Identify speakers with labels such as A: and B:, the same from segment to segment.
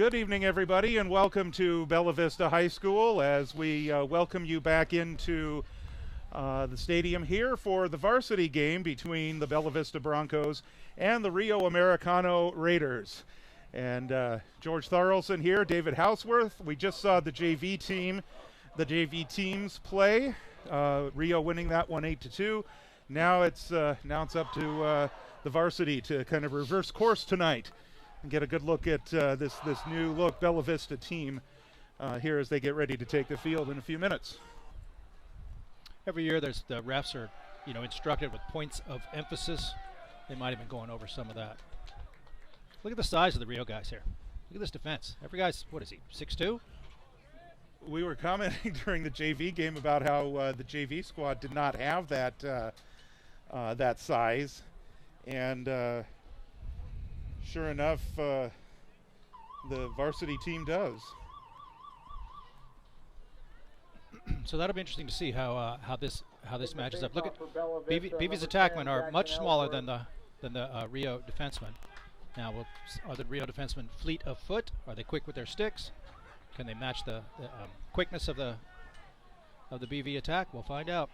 A: Good evening, everybody, and welcome to Bella Vista High School as we welcome you back into the stadium here for the varsity game between the Bella Vista Broncos and the Rio Americano Raiders. And George Tharlson here, David Houseworth. We just saw the JV teams play. Rio winning that one 8-2. Now it's up to the varsity to kind of reverse course tonight and get a good look at this new look Bella Vista team here as they get ready to take the field in a few minutes.
B: Every year the refs are, instructed with points of emphasis. They might have been going over some of that. Look at the size of the Rio guys here. Look at this defense. Every guy's, what is he, 6'2"?
A: We were commenting during the JV game about how the JV squad did not have that size, and sure enough, the varsity team does.
B: So that'll be interesting to see how this matches up. Look at BV's attackmen are much smaller than the Rio defensemen. Now, are the Rio defensemen fleet of foot? Are they quick with their sticks? Can they match the quickness of the BV attack? We'll find out.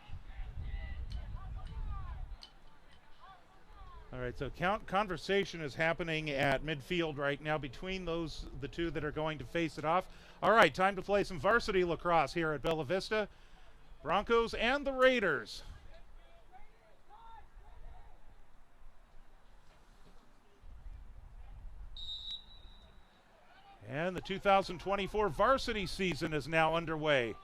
A: All right, so conversation is happening at midfield right now between the two that are going to face it off. All right, time to play some varsity lacrosse here at Bella Vista. Broncos and the Raiders. And the 2024 varsity season is now underway.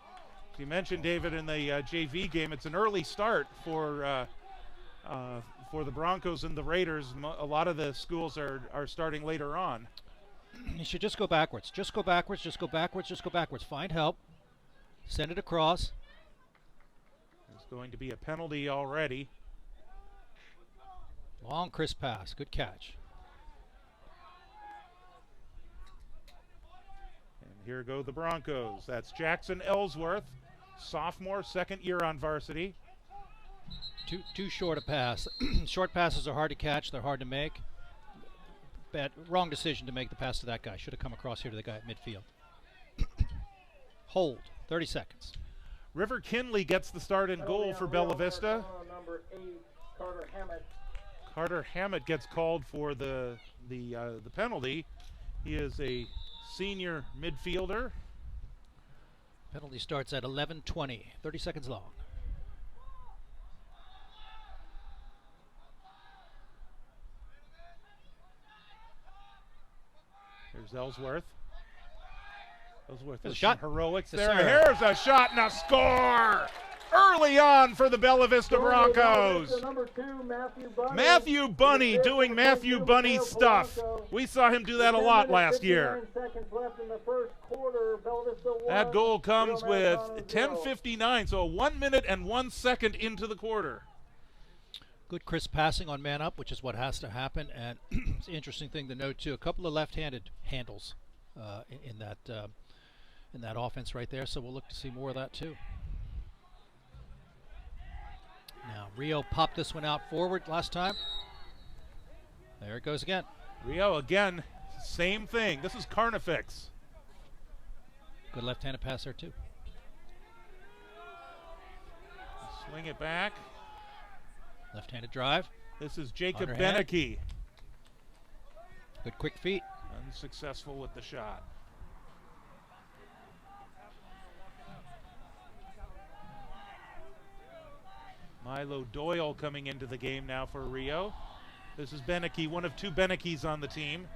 A: As you mentioned, David, in the JV game, it's an early start for the Broncos and the Raiders. A lot of the schools are starting later on.
B: You should just go backwards. Just go backwards, just go backwards, just go backwards. Find help. Send it across.
A: There's going to be a penalty already.
B: Long, crisp pass. Good catch.
A: Here go the Broncos. That's Jackson Ellsworth, sophomore, second year on varsity.
B: Too short a pass. Short passes are hard to catch. They're hard to make. Wrong decision to make the pass to that guy. Should have come across here to the guy at midfield. Hold. 30 seconds.
A: River Kinley gets the start and goal for Bella Vista.
C: Number 8, Carter Hammett.
A: Carter Hammett gets called for the penalty. He is a senior midfielder.
B: Penalty starts at 11:20. 30 seconds long.
A: Here's Ellsworth. Ellsworth with
B: shot.
A: Heroics
B: Yes,
A: there.
B: sir.
A: Here's a shot and a score! Early on for the Bella Vista Broncos.
C: Number 2, Matthew Bunny.
A: Matthew Bunny doing Matthew Bunny stuff. We saw him do that a lot last year.
C: Seconds left in the first quarter. Bella Vista
A: That goal comes with
C: 0.
A: 10:59, so 1 minute and 1 second into the quarter.
B: Good crisp passing on man up, which is what has to happen. And it's an interesting thing to note too. A couple of left-handed handles in that offense right there. So we'll look to see more of that too. Now Rio popped this one out forward last time. There it goes again.
A: Rio again, same thing. This is Carnifex.
B: Good left-handed pass there too.
A: Swing it back.
B: Left-handed drive.
A: This is Jacob
B: Underhand.
A: Beneke.
B: Good quick feet.
A: Unsuccessful with the shot. Milo Doyle coming into the game now for Rio. This is Beneke, one of 2 Benekes on the team.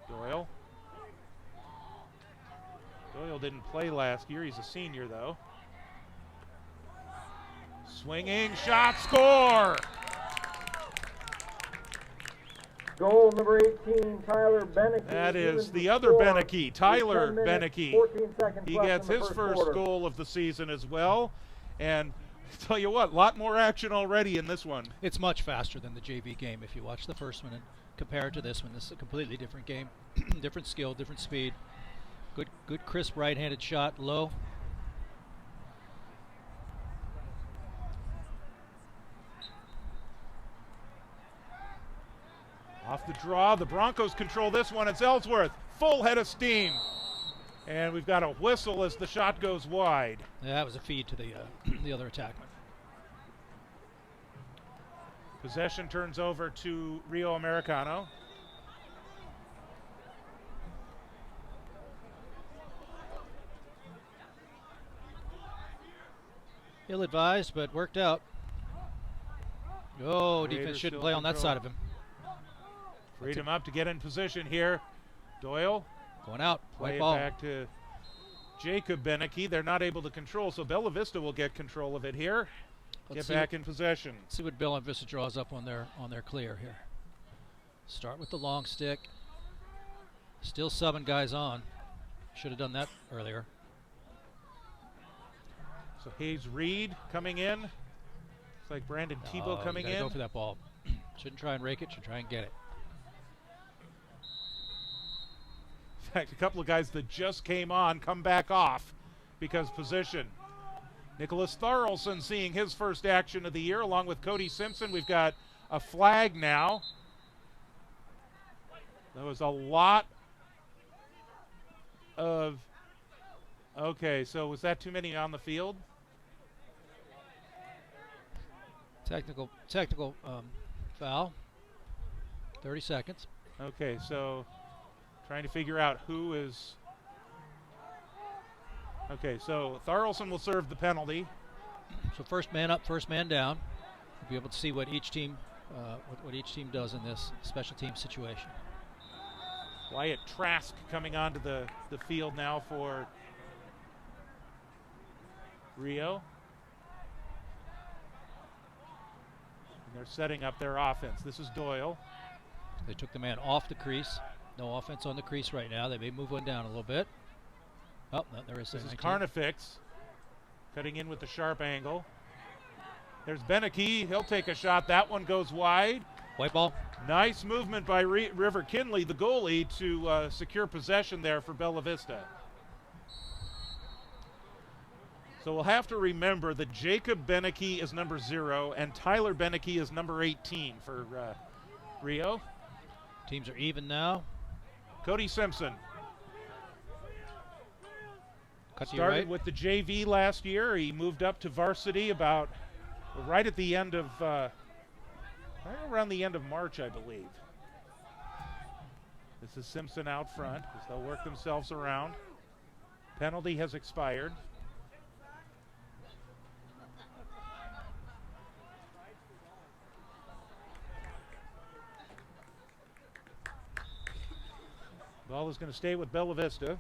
A: Doyle. Doyle didn't play last year. He's a senior, though. Swinging, shot, score!
C: Goal number 18, Tyler Beneke.
A: That is the other Beneke, Tyler Beneke. He gets his first goal of the season as well. And I tell you what, a lot more action already in this one.
B: It's much faster than the JV game if you watch the first one and compare it to this one. This is a completely different game. Different skill, different speed. Good crisp right-handed shot, low.
A: Off the draw, the Broncos control this one. It's Ellsworth, full head of steam. And we've got a whistle as the shot goes wide.
B: Yeah, that was a feed to the the other attackman.
A: Possession turns over to Rio Americano.
B: Ill-advised, but worked out. Oh,
A: Raiders
B: defense shouldn't
A: still
B: play on that
A: control.
B: side of him.
A: Freed him up to get in position here. Doyle.
B: Going out.
A: Play
B: White
A: it
B: ball.
A: back to Jacob Beneke. They're not able to control, so Bella Vista will get control of it here.
B: Let's
A: Get back in possession.
B: See what Bella Vista draws up on their clear here. Start with the long stick. Still subbing guys on. Should have done that earlier.
A: So Hayes Reed coming in. Looks like Brandon Tebow coming in.
B: Go for that ball. Shouldn't try and rake it. Should try and get it.
A: In fact, a couple of guys that just came on come back off because position. Nicholas Tharlson seeing his first action of the year along with Cody Simpson. We've got a flag now. There was a lot of... Okay, so was that too many on the field?
B: Technical foul. 30 seconds.
A: Okay, so trying to figure out who is... Okay, so Tharlson will serve the penalty.
B: So first man up, first man down. We'll be able to see what each team what each team does in this special team situation.
A: Wyatt Trask coming onto the field now for Rio. And they're setting up their offense. This is Doyle.
B: They took the man off the crease. No offense on the crease right now. They may move one down a little bit. Oh, no, there is.
A: This is Carnifex cutting in with the sharp angle. There's Beneke. He'll take a shot. That one goes wide.
B: White ball.
A: Nice movement by River Kinley, the goalie, to secure possession there for Bella Vista. So we'll have to remember that Jacob Beneke is number 0 and Tyler Beneke is number 18 for Rio.
B: Teams are even now.
A: Cody Simpson.
B: Cut to
A: Started
B: your right.
A: with the JV last year. He moved up to varsity about right at the end of, right around the end of March, I believe. This is Simpson out front as they'll work themselves around. Penalty has expired. Ball is going to stay with Bella Vista.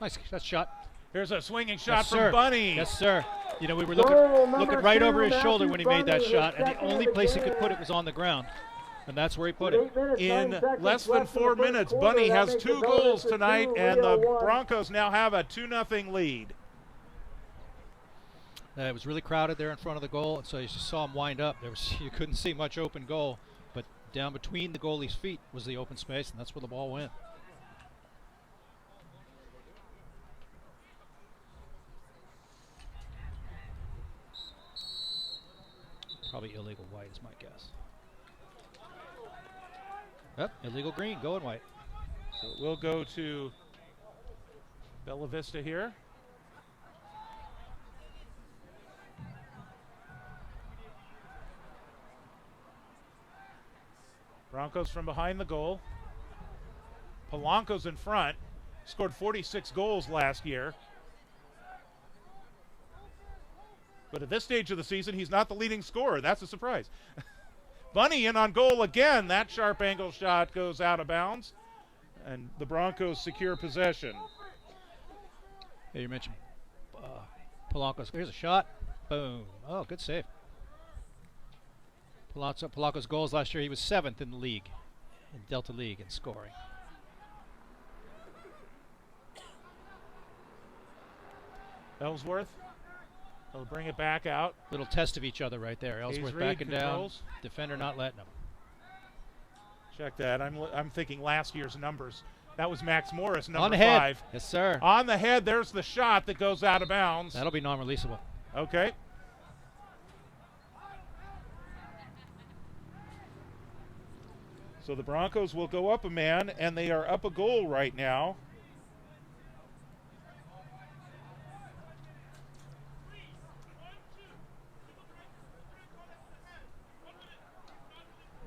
B: Nice that shot.
A: Here's a swinging shot
B: Yes,
A: from
B: sir.
A: Bunny.
B: Yes, sir. You know, we were
C: Goal
B: looking
C: number
B: right
C: 2,
B: over his shoulder
C: Matthew
B: when he made that
C: Bunny,
B: shot,
C: his
B: and the
C: second
B: only
C: of the
B: place he could
C: game.
B: put it was on the ground. And that's where he put it.
C: 8 minutes, 9
A: In
C: seconds
A: less than
C: left in
A: 4
C: the first
A: minutes,
C: quarter.
A: Bunny
C: That
A: has
C: makes
A: 2
C: it Bella
A: goals
C: Vista
A: tonight,
C: 2,
A: and the
C: Rio 1.
A: Broncos now have a 2-0 lead.
B: It was really crowded there in front of the goal, and so you just saw him wind up. You couldn't see much open goal, but down between the goalie's feet was the open space, and that's where the ball went. Probably illegal white is my guess. Yep, illegal green, going white.
A: So we'll go to Bella Vista here. Broncos from behind the goal. Polanco's in front. Scored 46 goals last year. But at this stage of the season, he's not the leading scorer. That's a surprise. Bunny in on goal again. That sharp angle shot goes out of bounds. And the Broncos secure possession.
B: Hey, you mentioned Polanco's. Here's a shot. Boom. Oh, good save. Polanco's goals last year, he was 7th in the league, in Delta League in scoring.
A: Ellsworth. They'll bring it back out.
B: Little test of each other right there. Ellsworth
A: Reed
B: backing
A: controls.
B: down. Defender not letting him.
A: Check that. I'm thinking last year's numbers That was Max Morris, number
B: On the head.
A: 5.
B: Yes, sir.
A: On the head, there's the shot that goes out of bounds.
B: That'll be non-releasable.
A: Okay. So the Broncos will go up a man, and they are up a goal right now.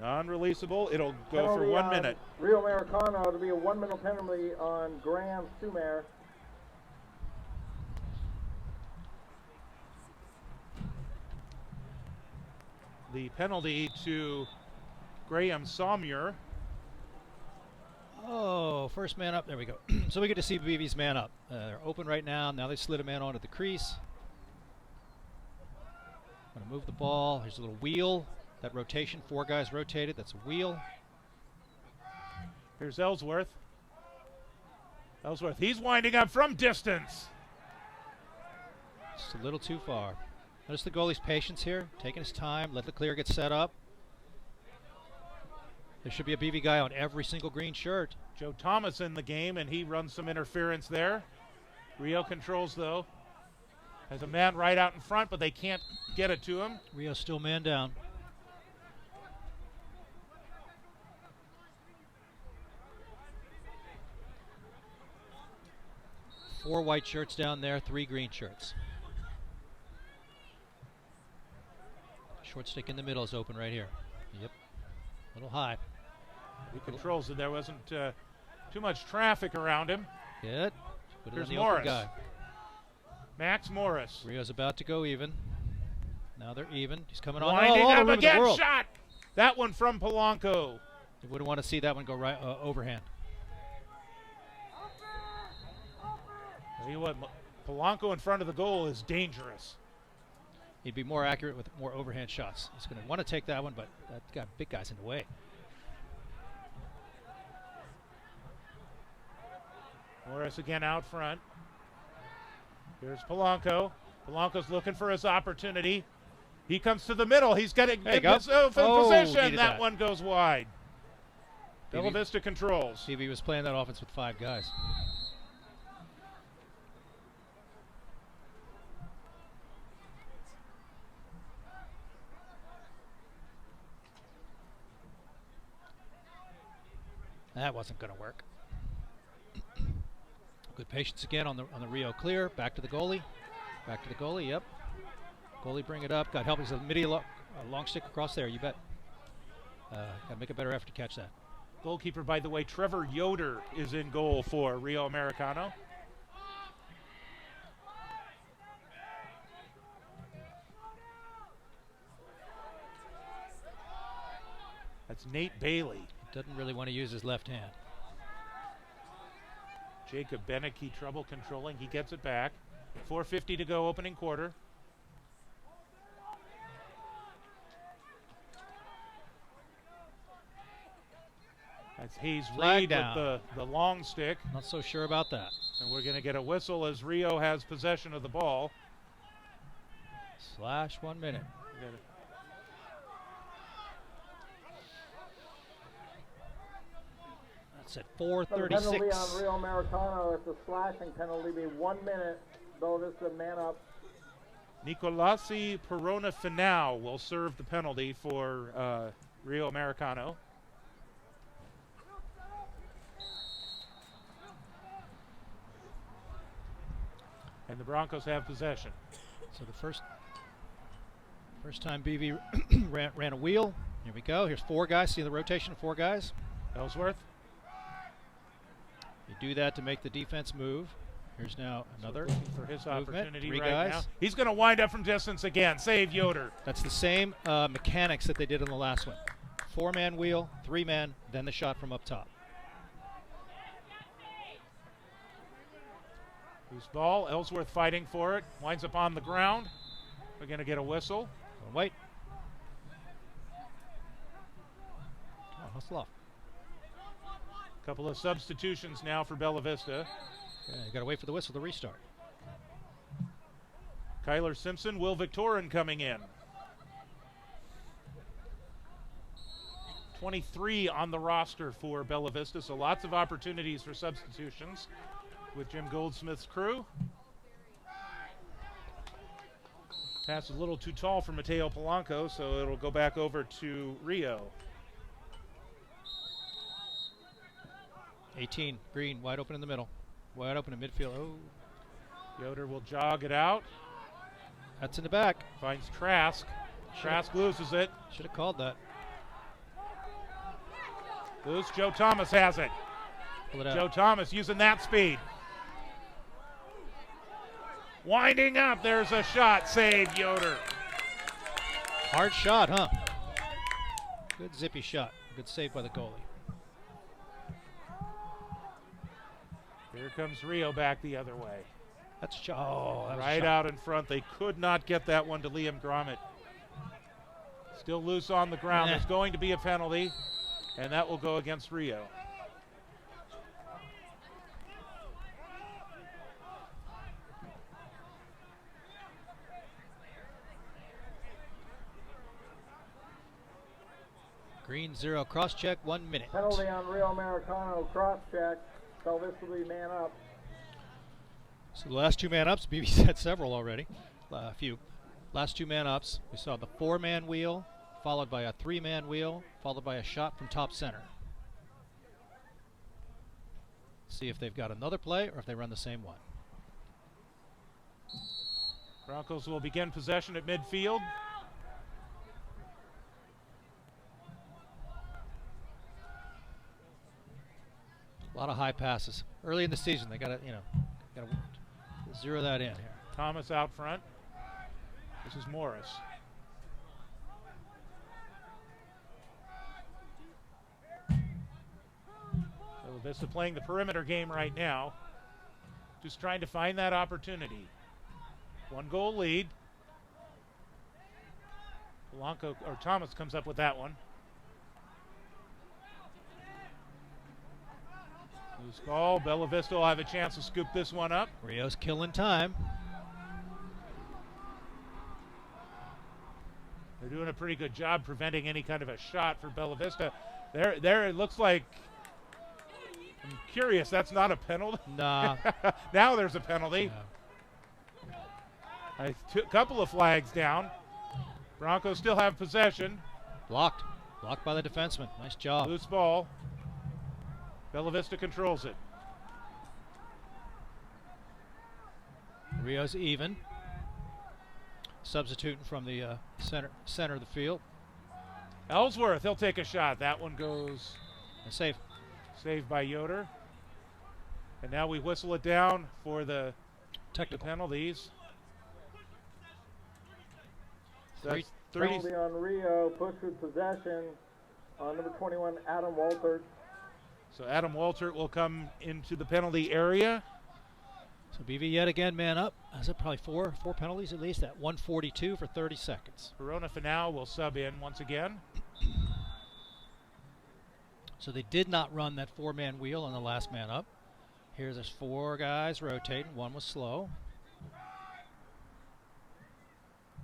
A: Non-releasable. It'll go
C: Penalty
A: for 1
C: on
A: minute.
C: Rio Americano to be a 1-minute penalty on Graham Sumer.
A: The penalty to Graham Sommer.
B: Oh, first man up. There we go. So we get to see BV's man up. They're open right now. Now they slid a man onto the crease. Going to move the ball. Here's a little wheel. That rotation, 4 guys rotated. That's a wheel.
A: Here's Ellsworth. Ellsworth, he's winding up from distance.
B: Just a little too far. Notice the goalie's patience here, taking his time. Let the clear get set up. There should be a BV guy on every single green shirt.
A: Joe Thomas in the game, and he runs some interference there. Rio controls, though. Has a man right out in front, but they can't get it to him.
B: Rio still man down. Four white shirts down there, 3 green shirts. Short stick in the middle is open right here. Yep. A little high.
A: He controls it. There wasn't too much traffic around him.
B: Good. Put it
A: Here's
B: on the
A: Morris.
B: open guy.
A: Max Morris.
B: Rio's about to go even. Now they're even. He's coming on.
A: Winding
B: all the
A: up
B: room in the
A: again.
B: world.
A: Shot. That one from Polanco.
B: You wouldn't want to see that one go right overhand.
A: Tell you what, Polanco in front of the goal is dangerous.
B: He'd be more accurate with more overhand shots. He's going to want to take that one, but that got big guys in the way.
A: Morris again out front. Here's Polanco. Polanco's looking for his opportunity. He comes to the middle. He's got to get himself in position. That one goes wide. Bella Vista controls.
B: BV was playing that offense with 5 guys. That wasn't going to work. Good patience again on the Rio clear. Back to the goalie. Back to the goalie. Yep. Goalie bring it up. Got help. He's a long stick across there. You bet. Got to make a better effort to catch that.
A: Goalkeeper, by the way, Trevor Yoder is in goal for Rio Americano. That's Nate Bailey.
B: Doesn't really want to use his left hand.
A: Jacob Beneke, trouble controlling. He gets it back. 4:50 to go, opening quarter. That's Hayes Reed with the long stick.
B: Not so sure about that.
A: And we're going to get a whistle as Rio has possession of the ball.
B: Slash 1 minute. That's at 4:36.
C: Penalty on Rio Americano. It's a slashing penalty. Be 1 minute. Though this is a man up.
A: Nicolasi Perona Finau will serve the penalty for Rio Americano. And the Broncos have possession.
B: So the first time BV ran a wheel. Here we go. Here's 4 guys. See the rotation of 4 guys.
A: Ellsworth.
B: You do that to make the defense move. Here's now another
A: for his opportunity
B: 3
A: right
B: guys.
A: now. He's going to wind up from distance again. Save Yoder.
B: That's the same mechanics that they did in the last one. 4-man wheel, 3-man, then the shot from up top.
A: Loose ball. Ellsworth fighting for it. Winds up on the ground. We're going to get a whistle.
B: Wait. Oh, hustle off.
A: Couple of substitutions now for Bella Vista.
B: Yeah, you got to wait for the whistle to restart.
A: Kyler Simpson, Will Victorin coming in. 23 on the roster for Bella Vista, so lots of opportunities for substitutions with Jim Goldsmith's crew. Pass a little too tall for Mateo Polanco, so it'll go back over to Rio.
B: 18, Green, wide open in the middle. Wide open in midfield. Oh.
A: Yoder will jog it out.
B: That's in the back.
A: Finds Trask. Trask loses it.
B: Should have called that.
A: Loose. Joe Thomas has it.
B: Pull it out.
A: Joe Thomas using that speed. Winding up. There's a shot. Saved Yoder.
B: Hard shot, huh? Good zippy shot. Good save by the goalie.
A: Here comes Rio back the other way.
B: That's that was
A: right out in front. They could not get that one to Liam Gromit. Still loose on the ground. There's going to be a penalty, and that will go against Rio.
B: Green 0, cross check, 1 minute.
C: Penalty on Rio Americano, cross check. So this will be man up.
B: So the last 2 man ups, BB's had several already. A few. Last 2 man ups, we saw the 4-man wheel, followed by a 3-man wheel, followed by a shot from top center. See if they've got another play or if they run the same one.
A: Broncos will begin possession at midfield.
B: A lot of high passes. Early in the season, they gotta zero that in here.
A: Thomas out front. This is Morris. Bella Vista playing the perimeter game right now. Just trying to find that opportunity. 1-goal lead. Polanco or Thomas comes up with that one. Loose ball. Bella Vista will have a chance to scoop this one up.
B: Rio's killing time.
A: They're doing a pretty good job preventing any kind of a shot for Bella Vista. There it looks like, I'm curious, that's not a penalty?
B: Nah.
A: Now there's a penalty.
B: Yeah.
A: A couple of flags down. Broncos still have possession.
B: Blocked. Blocked by the defenseman. Nice job.
A: Loose ball. Bella Vista controls it.
B: Rio's even. Substituting from the center of the field.
A: Ellsworth, he'll take a shot. That one goes.
B: A save.
A: Saved by Yoder. And now we whistle it down for the
B: Technical
A: penalties.
B: Three-
C: Penalty on Rio, push with possession on number 21, Adam Walter.
A: So Adam Walter will come into the penalty area.
B: So BV yet again man up. Is it probably four penalties at least at 1:42 for 30 seconds.
A: Verona Finau will sub in once again.
B: So they did not run that 4-man wheel on the last man up. Here's there's 4 guys rotating. One was slow.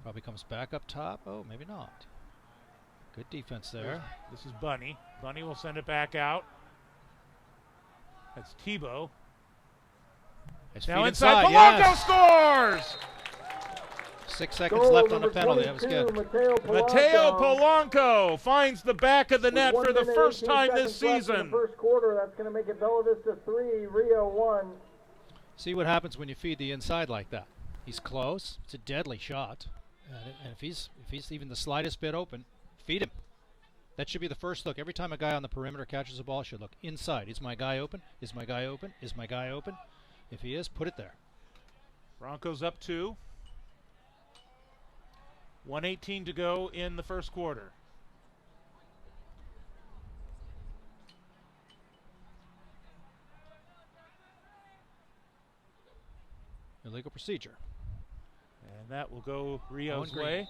B: Probably comes back up top. Oh, maybe not. Good defense there.
A: This is Bunny. Bunny will send it back out. That's Tebow.
B: His
A: Now
B: feet
A: inside, Polanco
B: yes.
A: scores!
B: 6 seconds
C: Goal
B: left on the
C: number
B: penalty. That was
C: 22,
B: good.
A: Mateo Polanco finds the back of the net for the first time this season.
C: In the first quarter, that's going to make it Bella Vista 3, Rio 1.
B: See what happens when you feed the inside like that. He's close. It's a deadly shot. And if he's even the slightest bit open, feed him. That should be the first look. Every time a guy on the perimeter catches a ball, should look inside. Is my guy open? Is my guy open? Is my guy open? If he is, put it there.
A: Broncos up 2. 1:18 to go in the first quarter.
B: Illegal procedure.
A: And that will go Rio's
B: Green.
A: way.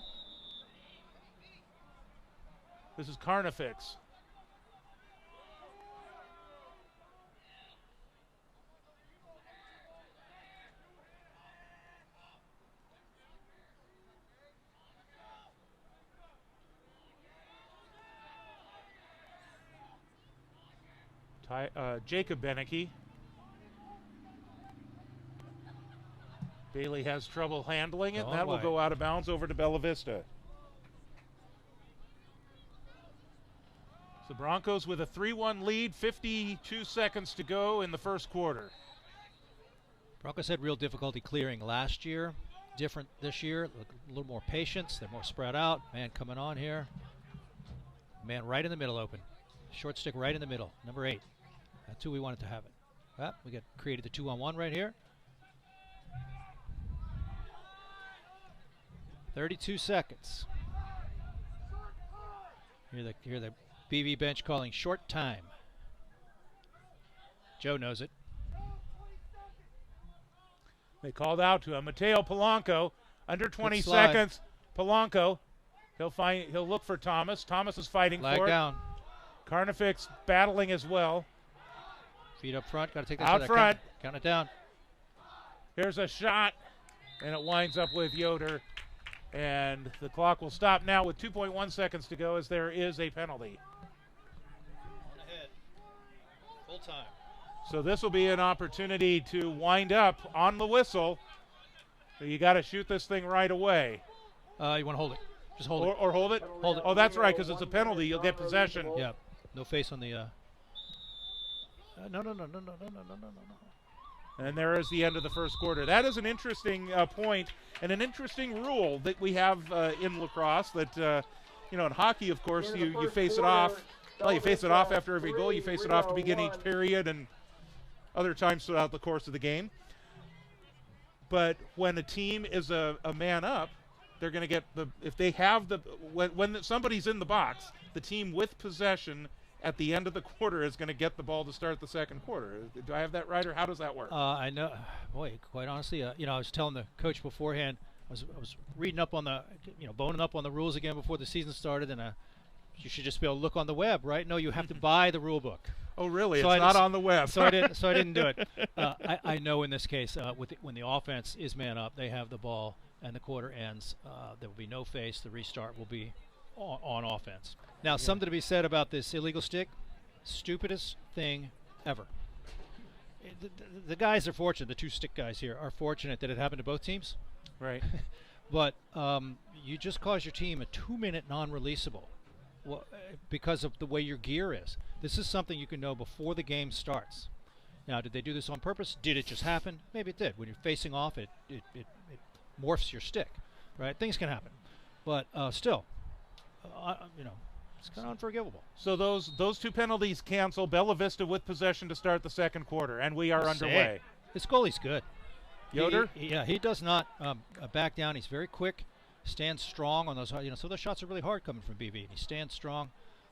A: This is Carnifex. Jacob Beneke. Bailey has trouble handling it. That will go out of bounds over to Bella Vista. The Broncos with a 3-1 lead, 52 seconds to go in the first quarter.
B: Broncos had real difficulty clearing last year. Different this year, a little more patience. They're more spread out. Man coming on here. Man right in the middle open. Short stick right in the middle, number 8. That's who we wanted to have it. We got created the 2-on-1 right here. 32 seconds. Hear the BV bench calling short time. Joe knows it.
A: They called out to him. Mateo Polanco, under 20 seconds. Polanco, he'll look for Thomas. Thomas is fighting for it.
B: Flag down.
A: Carnifex battling as well.
B: Feet up front. Got to take that
A: out front.
B: Count it down.
A: Here's a shot, and it winds up with Yoder. And the clock will stop now with 2.1 seconds to go as there is a penalty.
B: Ahead. Full time.
A: So this will be an opportunity to wind up on the whistle. So you got to shoot this thing right away.
B: You want to hold it. Just hold it.
A: Or hold it?
B: Hold it.
A: Oh, that's right, because it's a penalty. You'll get possession.
B: Yeah. No face on the... No.
A: And there is the end of the first quarter. That is an interesting point and an interesting rule that we have in lacrosse that, in hockey, of course, you face it off. Well, you face it off after every goal. You face it off to begin each period and other times throughout the course of the game. But when a team is a man up, they're going to get if they have when somebody's in the box, the team with possession at the end of the quarter is going to get the ball to start the second quarter. Do I have that right, or how does that work?
B: I know. Boy, quite honestly, I was telling the coach beforehand, I was reading up on the, boning up on the rules again before the season started, and you should just be able to look on the web, right? No, you have to buy the rule book.
A: Oh, really? So it's not on the web.
B: So I didn't do it. I know in this case, when the offense is man up, they have the ball and the quarter ends. There will be no face. The restart will be on offense. Now, something to be said about this illegal stick, stupidest thing ever. The guys are fortunate, the two stick guys here are fortunate that it happened to both teams.
A: Right.
B: But you just caused your team a 2-minute non-releasable because of the way your gear is. This is something you can know before the game starts. Now, did they do this on purpose? Did it just happen? Maybe it did. When you're facing off, it morphs your stick, right? Things can happen. But still, it's kind of unforgivable.
A: So those two penalties cancel. Bella Vista with possession to start the second quarter, and we are underway.
B: This goalie's good.
A: Yoder?
B: He does not back down. He's very quick, stands strong on those. So those shots are really hard coming from BV. And he stands strong.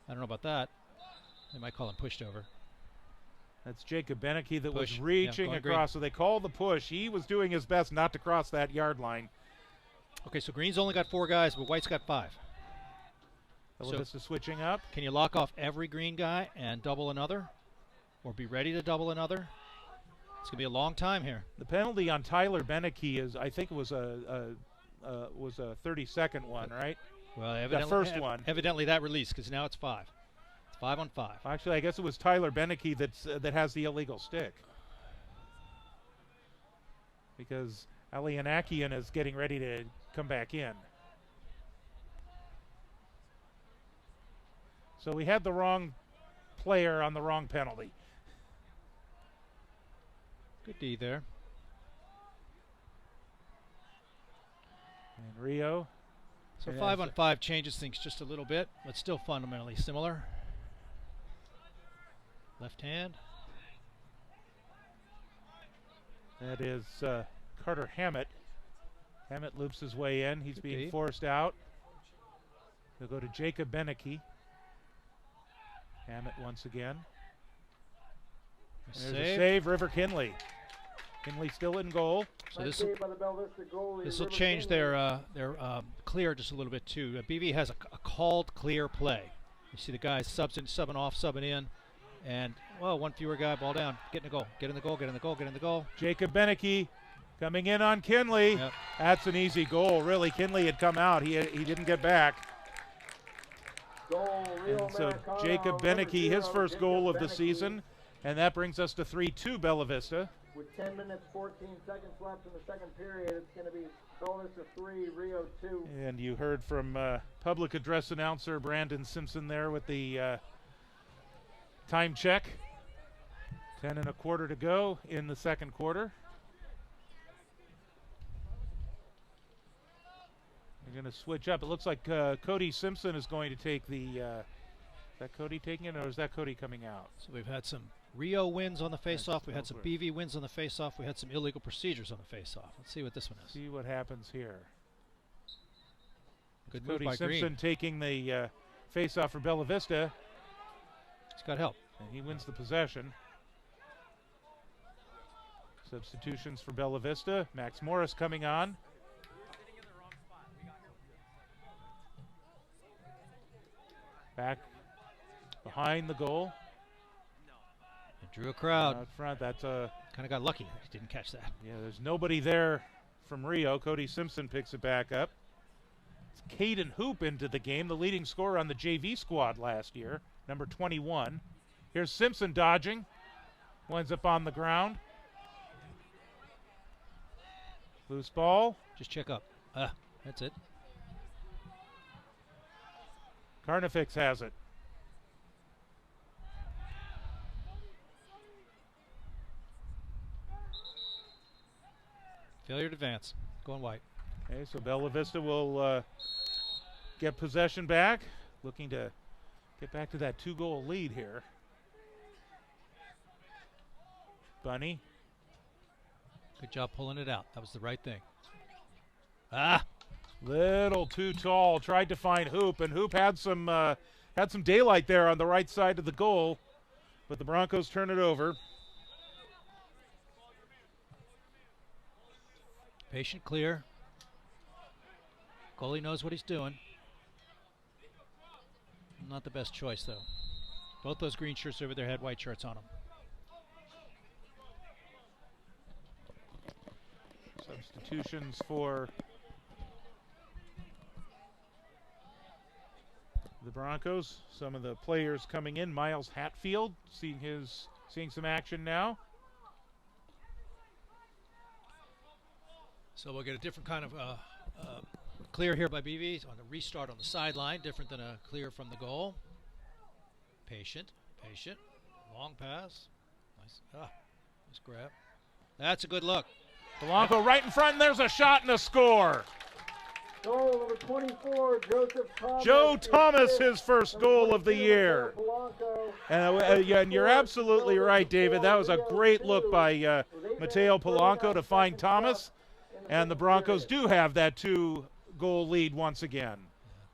B: I don't know about that. They might call him pushed over.
A: That's Jacob Beneke that was reaching across. Green. So they call the push. He was doing his best not to cross that yard line.
B: Okay, so Green's only got 4 guys, but White's got 5.
A: So this is switching up.
B: Can you lock off every Green guy and double another? Or be ready to double another? It's going to be a long time here.
A: The penalty on Tyler Beneke is, I think it was a 30-second one, right?
B: Well, evidently,
A: the first one.
B: Evidently that release, because now it's 5. It's 5 on 5.
A: Actually, I guess it was Tyler Beneke that has the illegal stick. Because Alianakian is getting ready to come back in. So we had the wrong player on the wrong penalty.
B: Good D there.
A: And Rio.
B: So 5 on 5 changes things just a little bit, but still fundamentally similar. Left hand.
A: That is Carter Hammett. Hammett loops his way in. He's being forced out. He'll go to Jacob Beneke. Hammett once again. There's a save, River Kinley. Kinley still in goal.
B: So this will change their clear just a little bit too. BV has a called clear play. You see the guys subbing off, subbing in, and one fewer guy, ball down, get in the goal, get in the goal, get in the goal, get in the goal.
A: Jacob Beneke coming in on Kinley.
B: Yep.
A: That's an easy goal. Really, Kinley had come out. He didn't get back.
C: Goal, Rio
A: and so
C: Americano,
A: Jacob Beneke, his first goal of the season, And that brings us to 3-2 Bella Vista.
C: With 10 minutes, 14 seconds left in the second period, it's going to be Bella Vista 3, Rio 2.
A: And you heard from public address announcer Brandon Simpson there with the time check. 10 1/4 to go in the second quarter. They're going to switch up. It looks like Cody Simpson is going to take the... is that Cody taking it, or is that Cody coming out?
B: So we've had some Rio wins on the face-off. We had some BV wins on the face-off. We had some illegal procedures on the face-off. Let's see what this one is.
A: See what happens here.
B: Good move
A: Cody
B: by
A: Simpson
B: Green.
A: taking the face-off for Bella Vista.
B: He's got help.
A: And he wins the possession. Substitutions for Bella Vista. Max Morris coming on. Back behind the goal.
B: It drew a crowd.
A: Out front, that's a...
B: Kind of got lucky. He didn't catch that.
A: Yeah, there's nobody there from Rio. Cody Simpson picks it back up. It's Caden Hoop into the game, the leading scorer on the JV squad last year, number 21. Here's Simpson dodging. Winds up on the ground. Loose ball.
B: Just check up. That's it.
A: Carnifex has it.
B: Failure to advance. Going white.
A: Okay, so Bella Vista will get possession back. Looking to get back to that 2-goal lead here. Bunny.
B: Good job pulling it out. That was the right thing.
A: Little too tall. Tried to find Hoop, and Hoop had some daylight there on the right side of the goal, but the Broncos turn it over.
B: Patient, clear. Goalie knows what he's doing. Not the best choice, though. Both those green shirts over there had white shirts on them.
A: Substitutions for the Broncos. Some of the players coming in. Miles Hatfield seeing some action now.
B: So we'll get a different kind of clear here by BV on the restart on the sideline, different than a clear from the goal. Patient, long pass. Nice grab. That's a good look.
A: Polanco right in front, and there's a shot and a score.
C: Goal number 24, Joseph Thomas.
A: Joe Thomas, his first goal of the year. And you're absolutely right, David. That was a great look by Mateo Polanco to find Thomas. And the Broncos do have that 2-goal lead once again.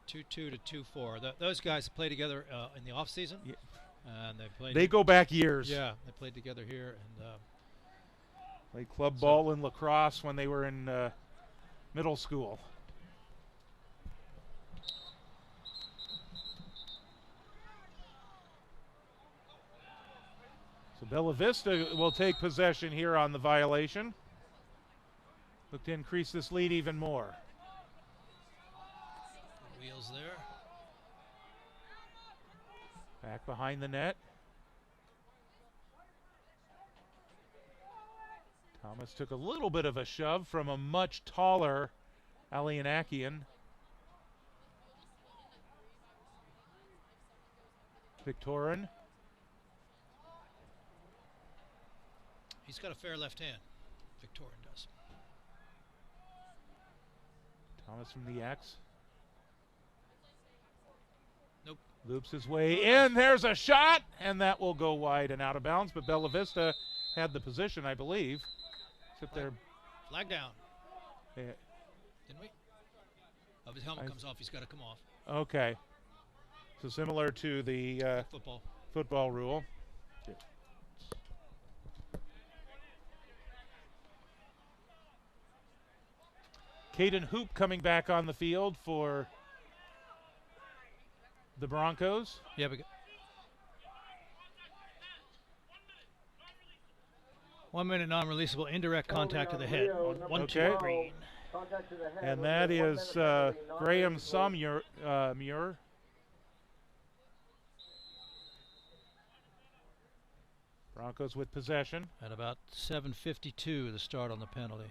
B: 2-2 to 2-4. Those guys play together in the offseason. Yeah. And
A: they go back years.
B: Yeah, they played together here. And
A: played club ball and lacrosse when they were in middle school. So Bella Vista will take possession here on the violation. Look to increase this lead even more.
B: Wheels there.
A: Back behind the net. Thomas took a little bit of a shove from a much taller Alianakian. Victorin.
B: He's got a fair left hand. Victorin does.
A: Thomas from the X.
B: Nope.
A: Loops his way in. There's a shot, and that will go wide and out of bounds. But Bella Vista had the position, I believe. Except they're
B: flag down.
A: Yeah.
B: Didn't we? Oh, his helmet comes off. He's got to come off.
A: Okay. So similar to the football rule. Yeah. Caden Hoop coming back on the field for the Broncos.
B: Yeah, 1 minute non-releasable indirect contact to the head on 1-2 green.
A: And that is Graham Muir. Broncos with possession.
B: At about 7:52 the start on the penalty.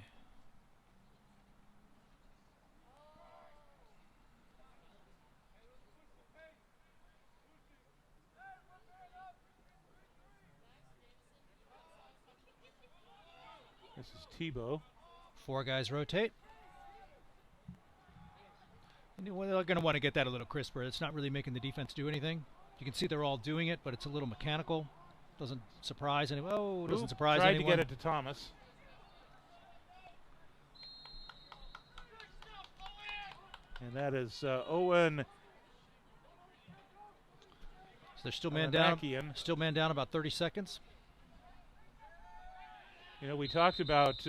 A: This is Tebow.
B: 4 guys rotate. And they're going to want to get that a little crisper. It's not really making the defense do anything. You can see they're all doing it, but it's a little mechanical. Doesn't surprise anyone. Oh, doesn't surprise anyone.
A: Tried to get it to Thomas. And that is Owen.
B: So they're still man down. Still man down about 30 seconds.
A: You know, we talked about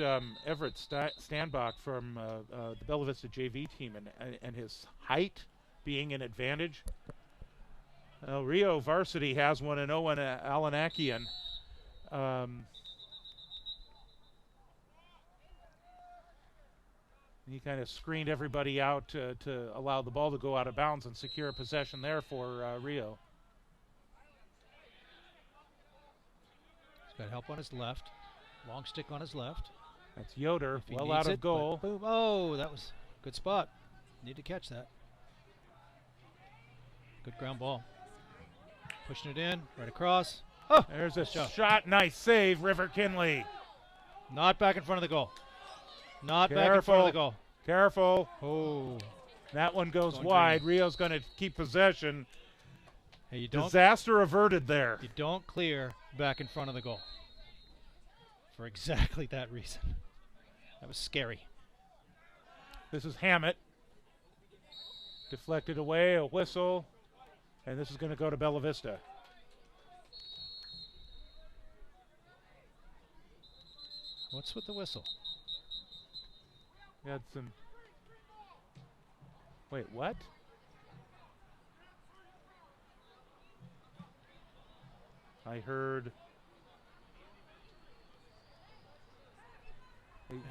A: Everett Standbach from the Bella Vista JV team and his height being an advantage. Rio Varsity has one in Owen Alanakian. He kind of screened everybody out to allow the ball to go out of bounds and secure a possession there for Rio.
B: He's got help on his left. Long stick on his left.
A: That's Yoder, well out of goal.
B: Boom. Oh, that was a good spot. Need to catch that. Good ground ball. Pushing it in, right across. Oh,
A: there's a shot. Nice save, River Kinley.
B: Not back in front of the goal. Not back in front of the goal.
A: Careful.
B: Oh.
A: That one goes wide. Green. Rio's going to keep possession.
B: Hey, you don't,
A: disaster averted there.
B: You don't clear back in front of the goal. For exactly that reason. That was scary.
A: This is Hammett. Deflected away, a whistle. And this is going to go to Bella Vista.
B: What's with the whistle?
A: Got some. Wait, what? I heard.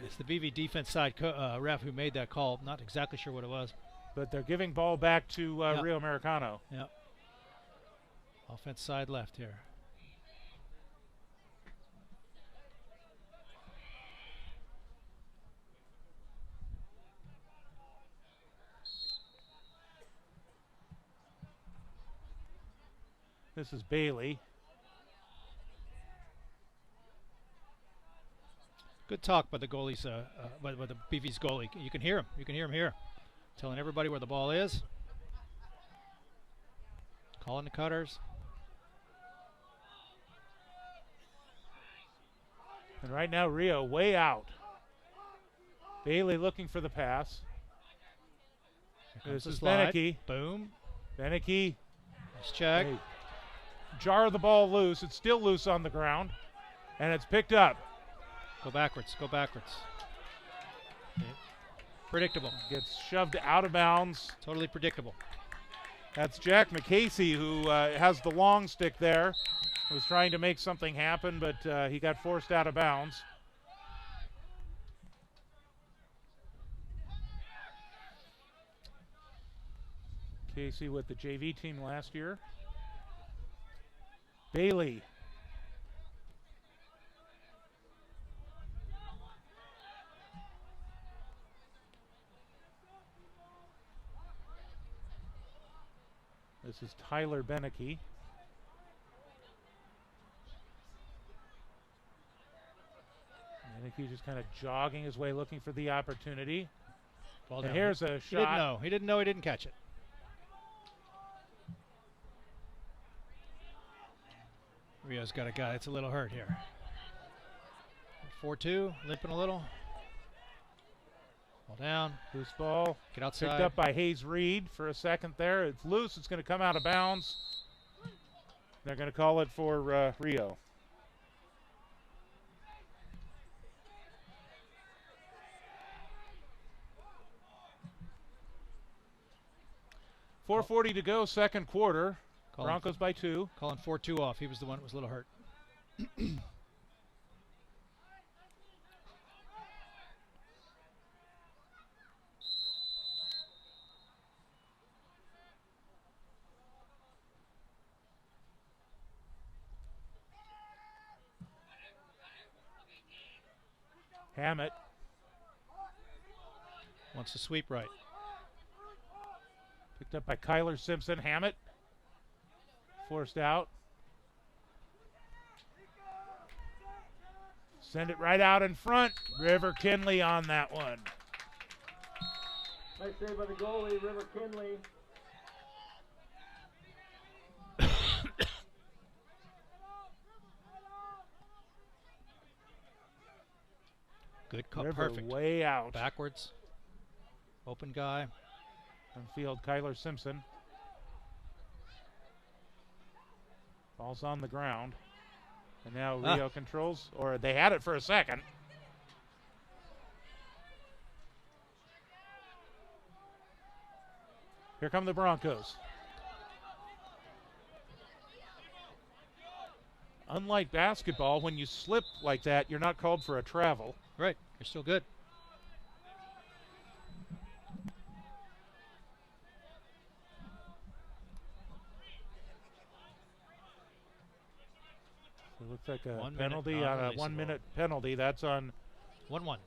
B: It's the BV defense side ref who made that call. Not exactly sure what it was.
A: But they're giving ball back to Rio Americano.
B: Yeah. Offense side left here.
A: This is Bailey.
B: Good talk by the goalies, by the BV's goalie. You can hear him. You can hear him here, telling everybody where the ball is, calling the cutters.
A: And right now, Rio way out. Bailey looking for the pass. This is Beneke.
B: Boom.
A: Beneke.
B: Nice check.
A: Hey, jar the ball loose. It's still loose on the ground, and it's picked up.
B: Go backwards. Go backwards. Okay. Predictable.
A: Gets shoved out of bounds.
B: Totally predictable.
A: That's Jack McCasey, who has the long stick there. Was trying to make something happen, but he got forced out of bounds. Casey with the JV team last year. Bailey. This is Tyler Beneke. Beneke just kind of jogging his way, looking for the opportunity.
B: Ball
A: and
B: down.
A: Here's a shot.
B: He didn't know he didn't catch it. Rio's got a guy that's a little hurt here. 4-2, limping a little. Ball down.
A: Loose ball.
B: Get outside.
A: Picked up by Hayes Reed for a second there. It's loose. It's going to come out of bounds. They're going to call it for Rio. .440 to go, second quarter. Broncos by 2.
B: Calling 4-2 off. He was the one that was a little hurt.
A: Hammett
B: wants to sweep right.
A: picked up by Kyler Simpson. Hammett forced out. Send it right out in front. River Kinley on that one.
C: Nice save by the goalie, River Kinley.
B: Good cut,
A: River
B: perfect.
A: way out.
B: Backwards. Open guy.
A: On field, Kyler Simpson. Ball's on the ground. And now Rio controls, or they had it for a second. Here come the Broncos. Unlike basketball, when you slip like that, you're not called for a travel.
B: Right, you're still good.
A: It looks like a
B: 1
A: penalty
B: minute,
A: on a 1 minute penalty. That's on
B: 1-1.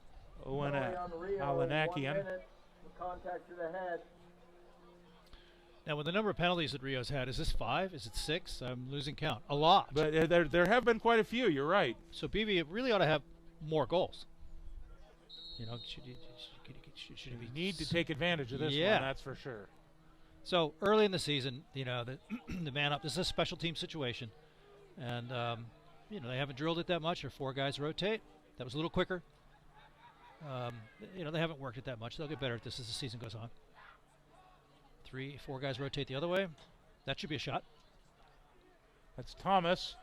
A: Owen
C: Penalty on Rio, 1
A: Alanakian.
C: minute, contact to the head.
B: Now, with the number of penalties that Rio's had, is this 5? Is it 6? I'm losing count. A lot.
A: But there have been quite a few. You're right.
B: So BB really ought to have more goals. You know, should
A: You
B: be
A: need to take advantage of this one, that's for sure.
B: So early in the season, you know, the man up. This is a special team situation, and you know, they haven't drilled it that much. Or 4 guys rotate. That was a little quicker. You know, they haven't worked it that much. They'll get better at this as the season goes on. 3, 4 guys rotate the other way. That should be a shot.
A: That's Thomas.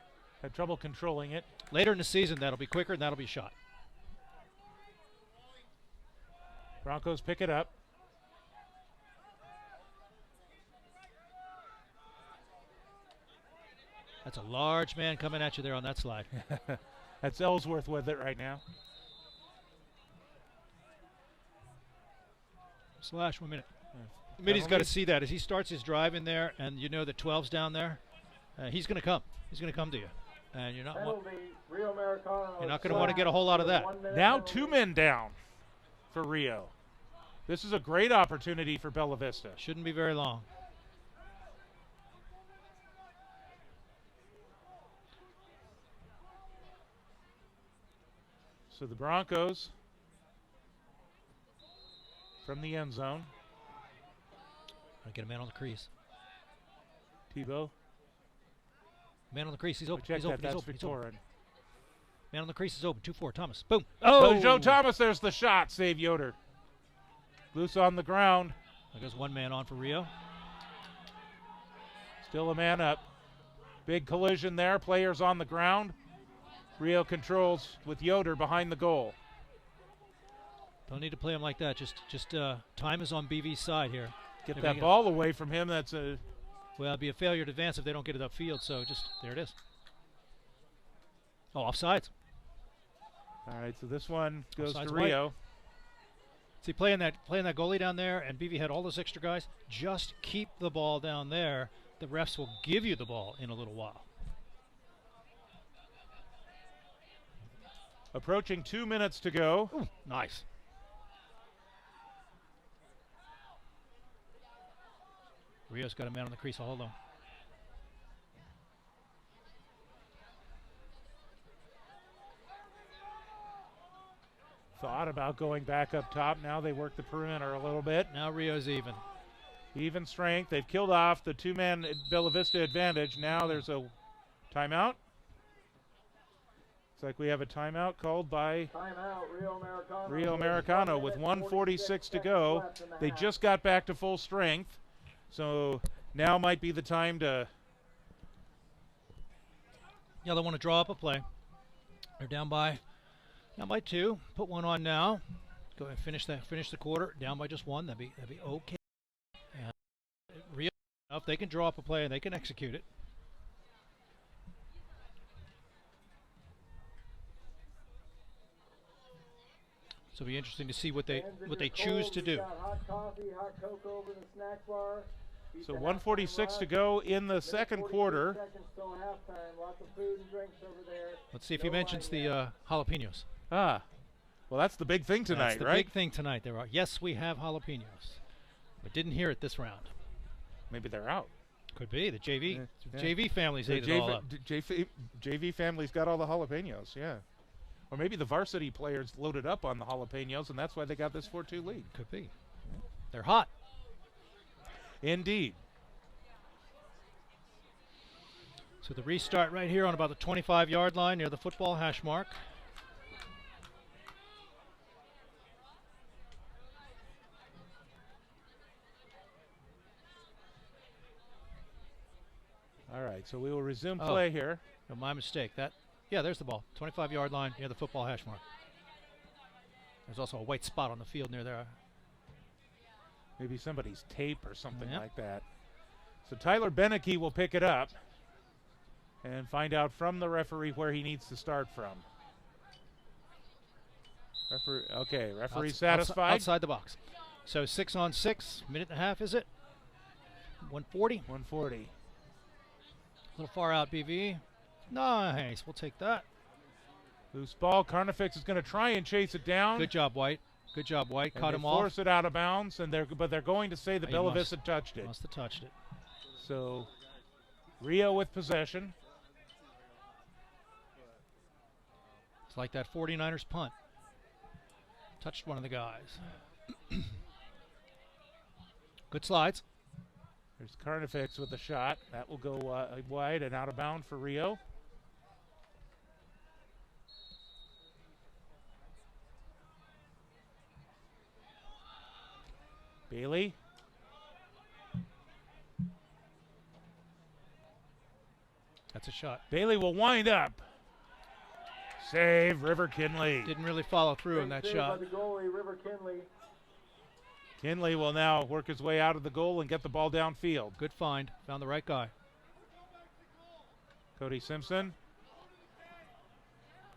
A: Had trouble controlling it.
B: Later in the season, that'll be quicker, and that'll be a shot.
A: Broncos pick it up.
B: That's a large man coming at you there on that slide.
A: That's Ellsworth with it right now.
B: Slash 1 minute. Mitty's got to see that as he starts his drive in there, and you know that 12's down there. He's going to come. He's going to come to you, and you're not.
C: Rio Americano.
B: You're not going to want to get a whole lot of that.
A: Now 2 men down for Rio. This is a great opportunity for Bella Vista.
B: Shouldn't be very long.
A: So the Broncos from the end zone.
B: I'll get a man on the crease.
A: Tebow.
B: Man on the crease. He's open.
A: Check
B: He's
A: that.
B: open.
A: That's
B: He's open. He's
A: Victorin.
B: open. Man on the crease is open. 2-4. Thomas. Boom.
A: Oh, Joe Thomas. There's the shot. Save Yoder. Loose on the ground.
B: There goes 1 man on for Rio.
A: Still a man up. Big collision there. Players on the ground. Rio controls with Yoder behind the goal.
B: Don't need to play him like that. Just time is on BV's side here.
A: Get
B: There
A: that
B: we go.
A: ball away from him. That's a.
B: Well, it'd be a failure to advance if they don't get it upfield. So just there it is. Oh, offsides.
A: All right, so this one goes
B: Offsides
A: to
B: white.
A: Rio.
B: See, playing that goalie down there, and BV had all those extra guys. Just keep the ball down there. The refs will give you the ball in a little while.
A: Approaching 2 minutes to go.
B: Ooh, nice. Rio's got a man on the crease. Hold on.
A: Thought about going back up top. Now they work the perimeter a little bit.
B: Now Rio's even.
A: Even strength. They've killed off the 2-man Bella Vista advantage. Now there's a timeout. Looks like we have a timeout called by
C: Timeout,
A: Rio Americano with 1:46 to go. They just got back to full strength. So now might be the time to.
B: Yeah, they want to draw up a play. They're down by 2. Put 1 on now. Go ahead and finish the quarter. Down by just 1. That'd be okay. And Rio, if they can draw up a play and they can execute it. So it'll be interesting to see what they choose to do.
C: Hot coffee, hot cocoa over the snack bar.
A: So 1:46 to go in the second quarter.
C: Lots of food and drinks over there.
B: Let's see if he mentions the jalapenos.
A: Ah, Well, that's the big thing tonight,
B: That's the
A: right?
B: big thing tonight. There are, yes, we have jalapenos, but didn't hear it this round.
A: Maybe they're out.
B: Could be the JV.
A: Yeah.
B: JV families
A: The
B: ate it all up.
A: JV family's got all the jalapenos, yeah. Or maybe the varsity players loaded up on the jalapenos, and that's why they got this 4-2 lead.
B: Could be. They're hot.
A: Indeed.
B: So the restart right here on about the 25-yard line near the football hash mark.
A: All right, so we will resume play here.
B: No, my mistake. Yeah, there's the ball. 25-yard line near the football hash mark. There's also a white spot on the field near there.
A: Maybe somebody's tape or something like that. So Tyler Beneke will pick it up and find out from the referee where he needs to start from. Referee satisfied.
B: Outside the box. So 6 on 6, minute and a half, is it? 140?
A: 140.
B: A little far out, BV. Nice, we'll take that.
A: Loose ball. Carnifex is going to try and chase it down.
B: Good job, White. Good job, White.
A: And
B: Caught him off.
A: Force it out of bounds, but they're going to say that Bella Vista touched it.
B: Must have touched it.
A: So Rio with possession.
B: It's like that 49ers punt. Touched one of the guys. Good slides.
A: There's Carnifex with a shot. That will go wide and out of bounds for Rio. Bailey.
B: That's a shot.
A: Bailey will wind up. Save, River Kinley.
B: Didn't really follow through on that shot.
C: By the goalie, River Kinley.
A: Kinley will now work his way out of the goal and get the ball downfield.
B: Good find. Found the right guy.
A: Cody Simpson.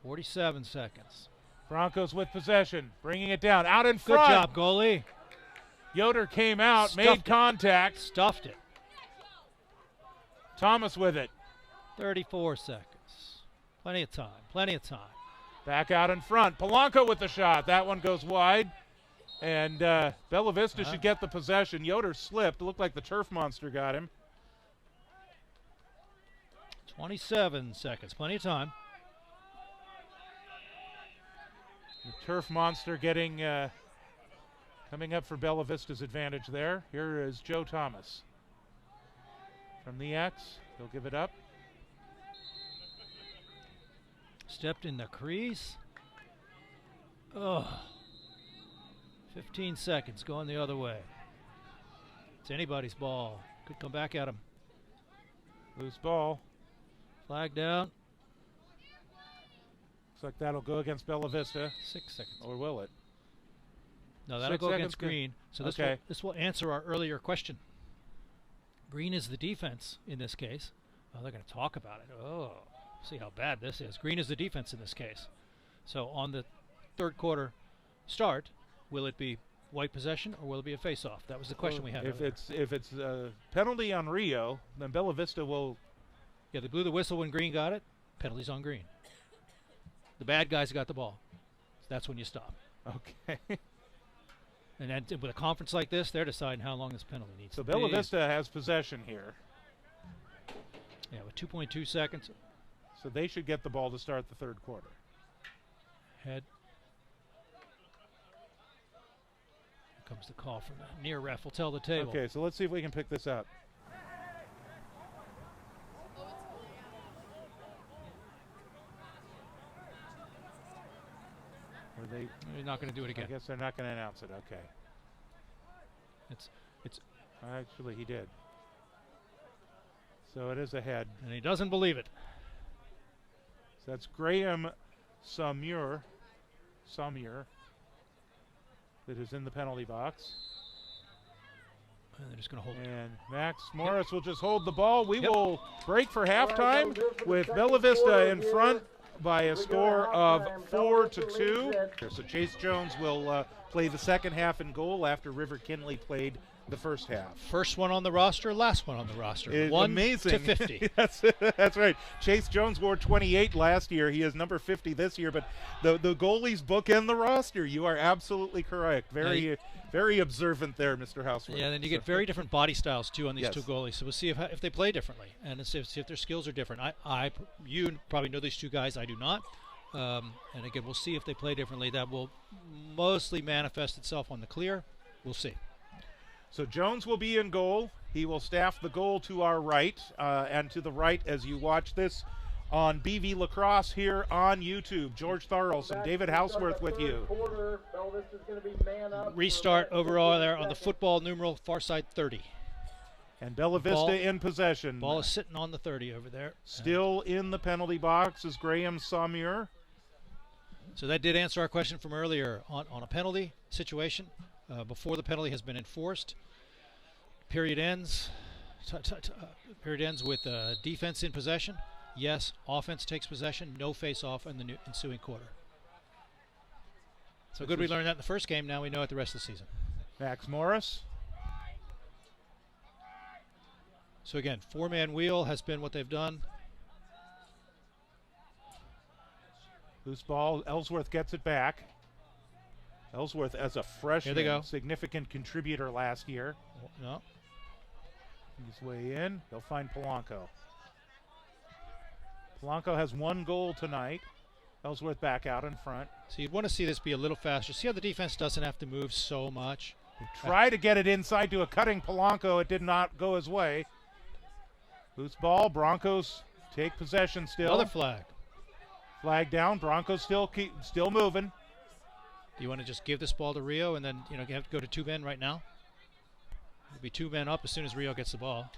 B: 47 seconds.
A: Broncos with possession, bringing it down. Out in front.
B: Good job, goalie.
A: Yoder came out,
B: Stuffed
A: made
B: it.
A: contact.
B: Stuffed it.
A: Thomas with it.
B: 34 seconds. Plenty of time. Plenty of time.
A: Back out in front. Polanco with the shot. That one goes wide. And Bella Vista should get the possession. Yoder slipped. It looked like the turf monster got him.
B: 27 seconds. Plenty of time.
A: The turf monster getting coming up for Bella Vista's advantage there. Here is Joe Thomas. From the X. He'll give it up.
B: Stepped in the crease. Oh. 15 seconds going the other way. It's anybody's ball. Could come back at him.
A: Loose ball.
B: Flag down.
A: Looks like that'll go against Bella Vista.
B: 6 seconds.
A: Or will it?
B: No, that'll
A: 6
B: go
A: seconds
B: against Green. So this will answer our earlier question. Green is the defense in this case. Oh, they're going to talk about it. Oh, see how bad this is. Green is the defense in this case. So on the third quarter start, will it be white possession or will it be a face-off? That was the question we had.
A: If it's a penalty on Rio, then Bella Vista will.
B: Yeah, they blew the whistle when Green got it. Penalties on Green. The bad guys got the ball. That's when you stop.
A: Okay.
B: And then with a conference like this, they're deciding how long this penalty needs to be.
A: So Bella Vista has possession here.
B: Yeah, with 2.2 seconds.
A: So they should get the ball to start the third quarter.
B: Head. Here comes the call from the near ref. We'll tell the table.
A: Okay, so let's see if we can pick this up.
B: They're not going to do it again.
A: I guess they're not going to announce it. Okay.
B: It's
A: Actually, he did. So it is ahead.
B: and he doesn't believe it.
A: So that's Graham Samur that is in the penalty box.
B: And they're just going to hold it.
A: And Max Morris will just hold the ball. We will break for halftime with Bella Vista in front by a score of 4-2. So Chase Jones will play the second half in goal after River Kinley played the first half.
B: First one on the roster, last one on the roster. 1
A: amazing.
B: to 50.
A: That's right. Chase Jones wore 28 last year. He is number 50 this year, but the goalies bookend the roster. You are absolutely correct. Very observant there, Mr. Houseworth.
B: Yeah, then you get very different body styles, too, on these
A: Yes.
B: two goalies. So we'll see if they play differently and see if their skills are different. You probably know these two guys. I do not. And again, we'll see if they play differently. That will mostly manifest itself on the clear. We'll see.
A: So Jones will be in goal. He will staff the goal to our right and to the right as you watch this on BV Lacrosse here on YouTube. George Tharls and David Houseworth with you.
B: Restart overall there on the football numeral far side 30.
A: And Bella Vista in possession.
B: Ball is sitting on the 30 over there.
A: Still in the penalty box is Graham Saumur.
B: So that did answer our question from earlier on a penalty situation. Before the penalty has been enforced, period ends with defense in possession. Yes, offense takes possession. No face-off in the ensuing quarter. So good we learned that in the first game. Now we know it the rest of the season.
A: Max Morris.
B: So again, four-man wheel has been what they've done.
A: Loose ball. Ellsworth gets it back. Ellsworth as a freshman, significant contributor last year.
B: No.
A: His way in. He'll find Polanco. Polanco has one goal tonight. Ellsworth back out in front.
B: So you'd want to see this be a little faster. See how the defense doesn't have to move so much.
A: Try to get it inside to a cutting Polanco. It did not go his way. Loose ball. Broncos take possession still.
B: Another flag.
A: Flag down. Broncos still moving.
B: Do you want to just give this ball to Rio and then you have to go to two men right now? It'll be two men up as soon as Rio gets the ball.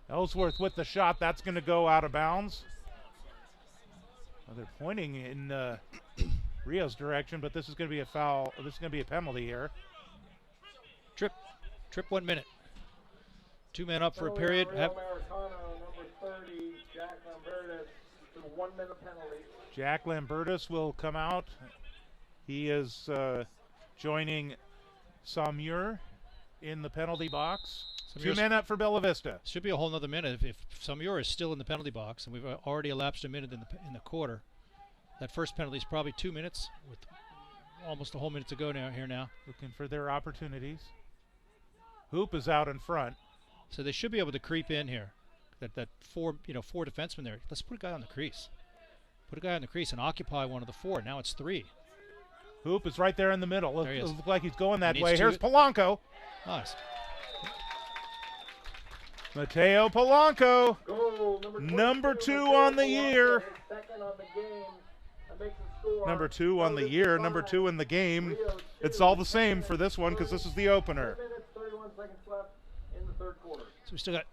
A: Ellsworth with the shot. That's going to go out of bounds. Well, they're pointing in Rio's direction, but this is going to be a foul. This is going to be a penalty here.
B: Trip 1 minute. Two men up for a period.
C: Rio Americano, number 30, Jack Lambertus, for the 1 minute penalty.
A: Jack Lambertus will come out. He is joining Saumur in the penalty box. 2 men up for Bella Vista.
B: Should be a whole nother minute if Saumur is still in the penalty box, and we've already elapsed a minute in the quarter. That first penalty is probably 2 minutes, with almost a whole minute to go now.
A: Looking for their opportunities. Hoop is out in front.
B: So they should be able to creep in here. That four defensemen there. Let's put a guy on the crease. Put a guy on the crease and occupy one of the four. Now it's 3.
A: Hoop is right there in the middle.
B: There he
A: it
B: is.
A: looks like he's going that way. Here's Polanco.
B: Nice.
A: Mateo Polanco.
C: Goal,
A: number 2 on the year.
C: Second on the game. That makes the score.
A: Number 2 on the year. Number 2 in the game. It's all the same for this one because this is the opener.
C: 4 minutes, 31 seconds left in the third quarter.
B: So we still got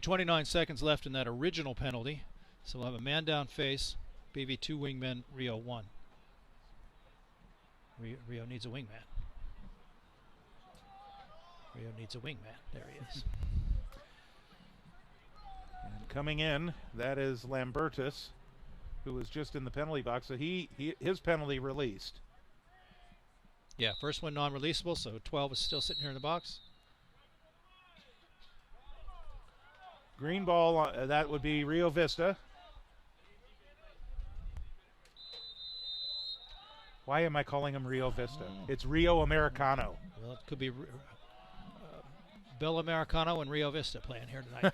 B: 29 seconds left in that original penalty. So we'll have a man down face. BV 2 wingmen, Rio 1. Rio needs a wingman. Rio needs a wingman. There he is.
A: And coming in, that is Lambertus, who was just in the penalty box. So his penalty released.
B: Yeah, first one non-releasable, so 12 is still sitting here in the box.
A: Green ball, that would be Rio Vista. Why am I calling him Rio Vista? It's Rio Americano.
B: Well, it could be Bella Americano and Rio Vista playing here tonight.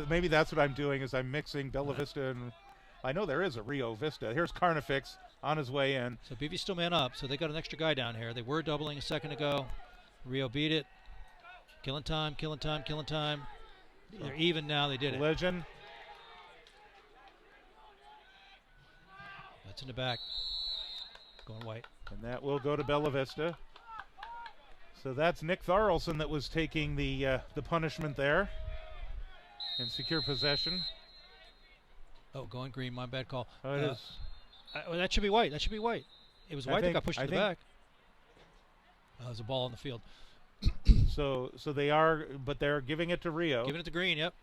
A: Maybe that's what I'm doing is I'm mixing Bella Vista and I know there is a Rio Vista. Here's Carnifex on his way in.
B: So BV's still man up, so they got an extra guy down here. They were doubling a second ago. Rio beat it. Killing time. They're even now. They did it.
A: Legend.
B: That's in the back. Going white.
A: And that will go to Bella Vista. So that's Nick Tharlson that was taking the punishment there and secure possession.
B: Oh, going green. My bad call.
A: Oh, it is.
B: That should be white. It was white that got pushed to the back. There's a ball on the field.
A: So they are, but they're giving it to Rio.
B: Giving it to green, yep.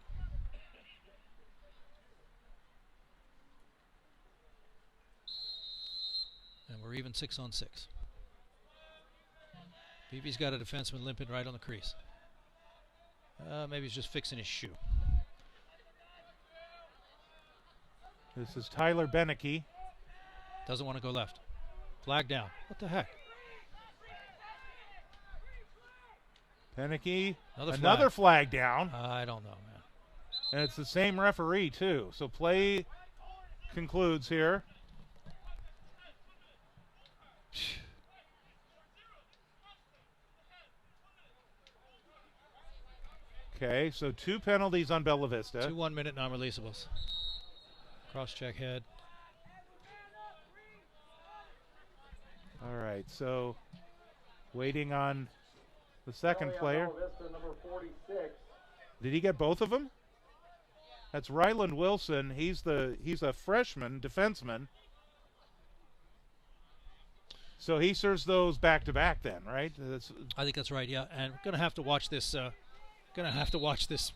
B: And we're even 6 on 6. BB's got a defenseman limping right on the crease. Maybe he's just fixing his shoe.
A: This is Tyler Beneke.
B: Doesn't want to go left. Flag down. What the heck?
A: Beneke,
B: Another
A: flag down.
B: I don't know, man.
A: And it's the same referee, too. So play concludes here. Okay, so 2 penalties on Bella Vista.
B: 2 1-minute non-releasables. Cross-check head.
A: All right, so waiting on the second player.
C: Vista, number 46.
A: Did he get both of them? That's Ryland Wilson. He's a freshman defenseman. So he serves those back to back then, right?
B: I think that's right. Yeah, and we're gonna have to watch this.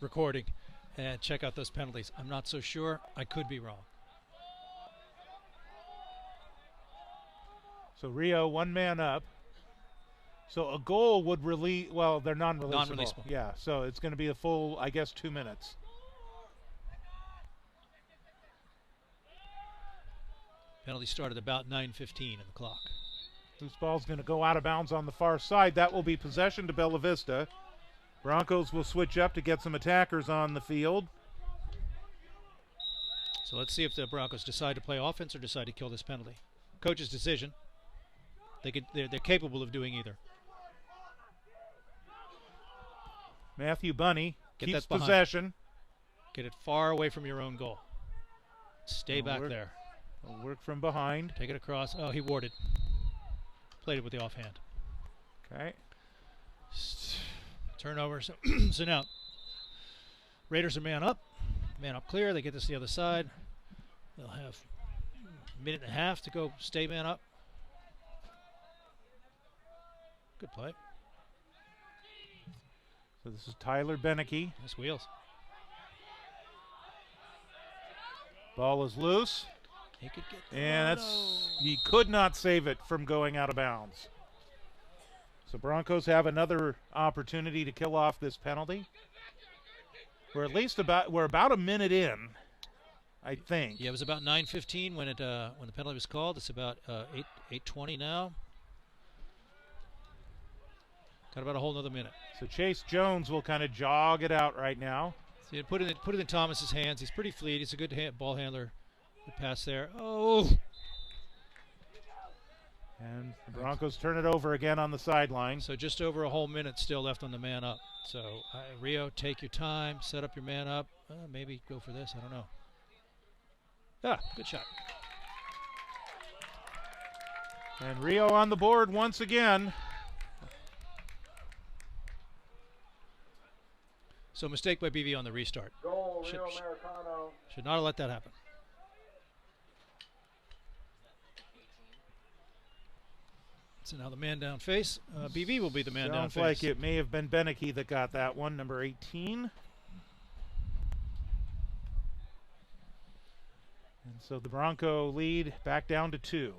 B: Recording and check out those penalties. I'm not so sure. I could be wrong.
A: So Rio 1 man up. So a goal would release. Well, they're non-releasable.
B: Non-releasable.
A: Yeah. So it's going to be a full, I guess, 2 minutes.
B: Penalty started about 9:15 in the clock.
A: Loose ball's going to go out of bounds on the far side. That will be possession to Bella Vista. Broncos will switch up to get some attackers on the field.
B: So let's see if the Broncos decide to play offense or decide to kill this penalty. Coach's decision. They're capable of doing either.
A: Matthew Bunny
B: Get
A: keeps
B: that behind.
A: possession.
B: Get it far away from your own goal. Stay back there.
A: Will work from behind.
B: Take it across. Oh, he warded. Played it with the offhand.
A: Okay.
B: Turnover. So, so now, Raiders are man up clear. They get this to the other side. They'll have a minute and a half to go stay man up. Good play.
A: So this is Tyler Beneke.
B: Nice wheels.
A: Ball is loose.
B: He could get
A: And he could not save it from going out of bounds. So Broncos have another opportunity to kill off this penalty. We're about a minute in, I think.
B: Yeah, it was about 9:15 when the penalty was called. It's about 8:20 now. Got about a whole nother minute.
A: So Chase Jones will kind of jog it out right now.
B: See, put it in Thomas's hands. He's pretty fleet. He's a good ball handler. Good pass there. Oh.
A: And the Broncos turn it over again on the sideline.
B: So just over a whole minute still left on the man up. So Rio, take your time, set up your man up. Maybe go for this. I don't know. Good shot.
A: And Rio on the board once again.
B: So mistake by BV on the restart.
C: Goal, Rio Americano.
B: Should not have let that happen. So now the man down face. BV will be the man down face.
A: Sounds like it may have been Beneke that got that one, number 18. And so the Bronco lead back down to 2.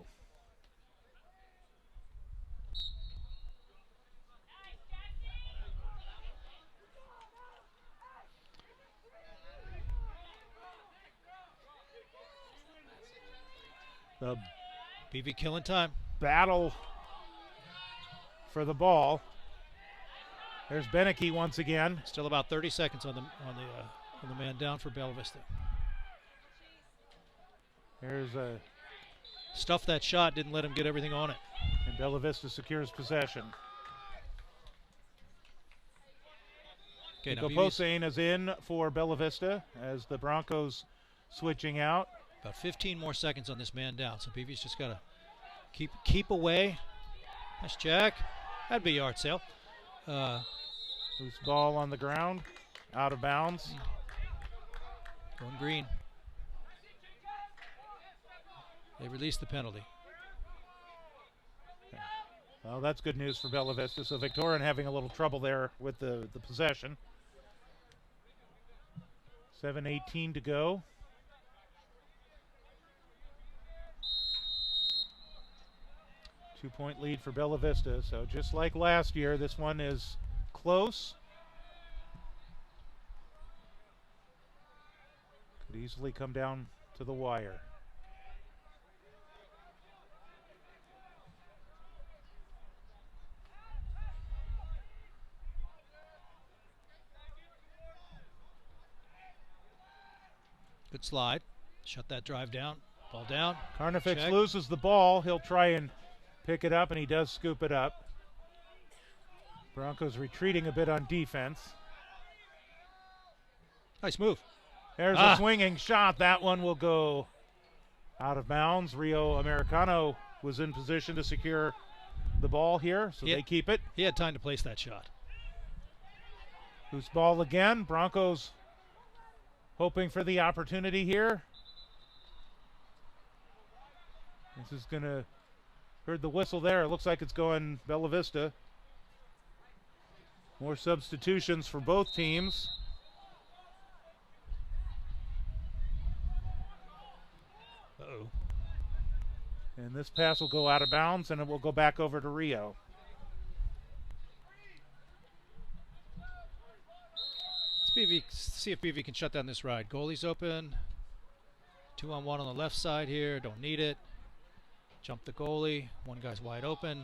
A: The
B: BV killing time.
A: Battle for the ball. There's Beneke once again.
B: Still about 30 seconds on the man down for Bella Vista.
A: There's a
B: stuff that shot, didn't let him get everything on it.
A: And Bella Vista secures possession.
B: Okay,
A: Nico Posehn is in for Bella Vista as the Broncos switching out.
B: About 15 more seconds on this man down, so BV's just got to keep away. Nice jack. That'd be a yard sale.
A: Loose ball on the ground, out of bounds.
B: Going green. They released the penalty.
A: Well, that's good news for Bella Vista. So Victorian having a little trouble there with the possession. 7:18 to go. 2-point lead for Bella Vista. So just like last year, this one is close. Could easily come down to the wire.
B: Good slide. Shut that drive down. Ball down.
A: Carnifex
B: Check.
A: loses the ball. He'll try and pick it up, and he does scoop it up. Broncos retreating a bit on defense.
B: Nice move.
A: There's a swinging shot. That one will go out of bounds. Rio Americano was in position to secure the ball here, so they keep it.
B: He had time to place that shot.
A: Loose ball again. Broncos hoping for the opportunity here. This is going to, heard the whistle there. It looks like it's going Bella Vista. More substitutions for both teams.
B: Uh-oh.
A: And this pass will go out of bounds, and it will go back over to Rio.
B: See if BV can shut down this ride. Goalie's open. 2-on-1 on the left side here. Don't need it. Jump the goalie. One guy's wide open.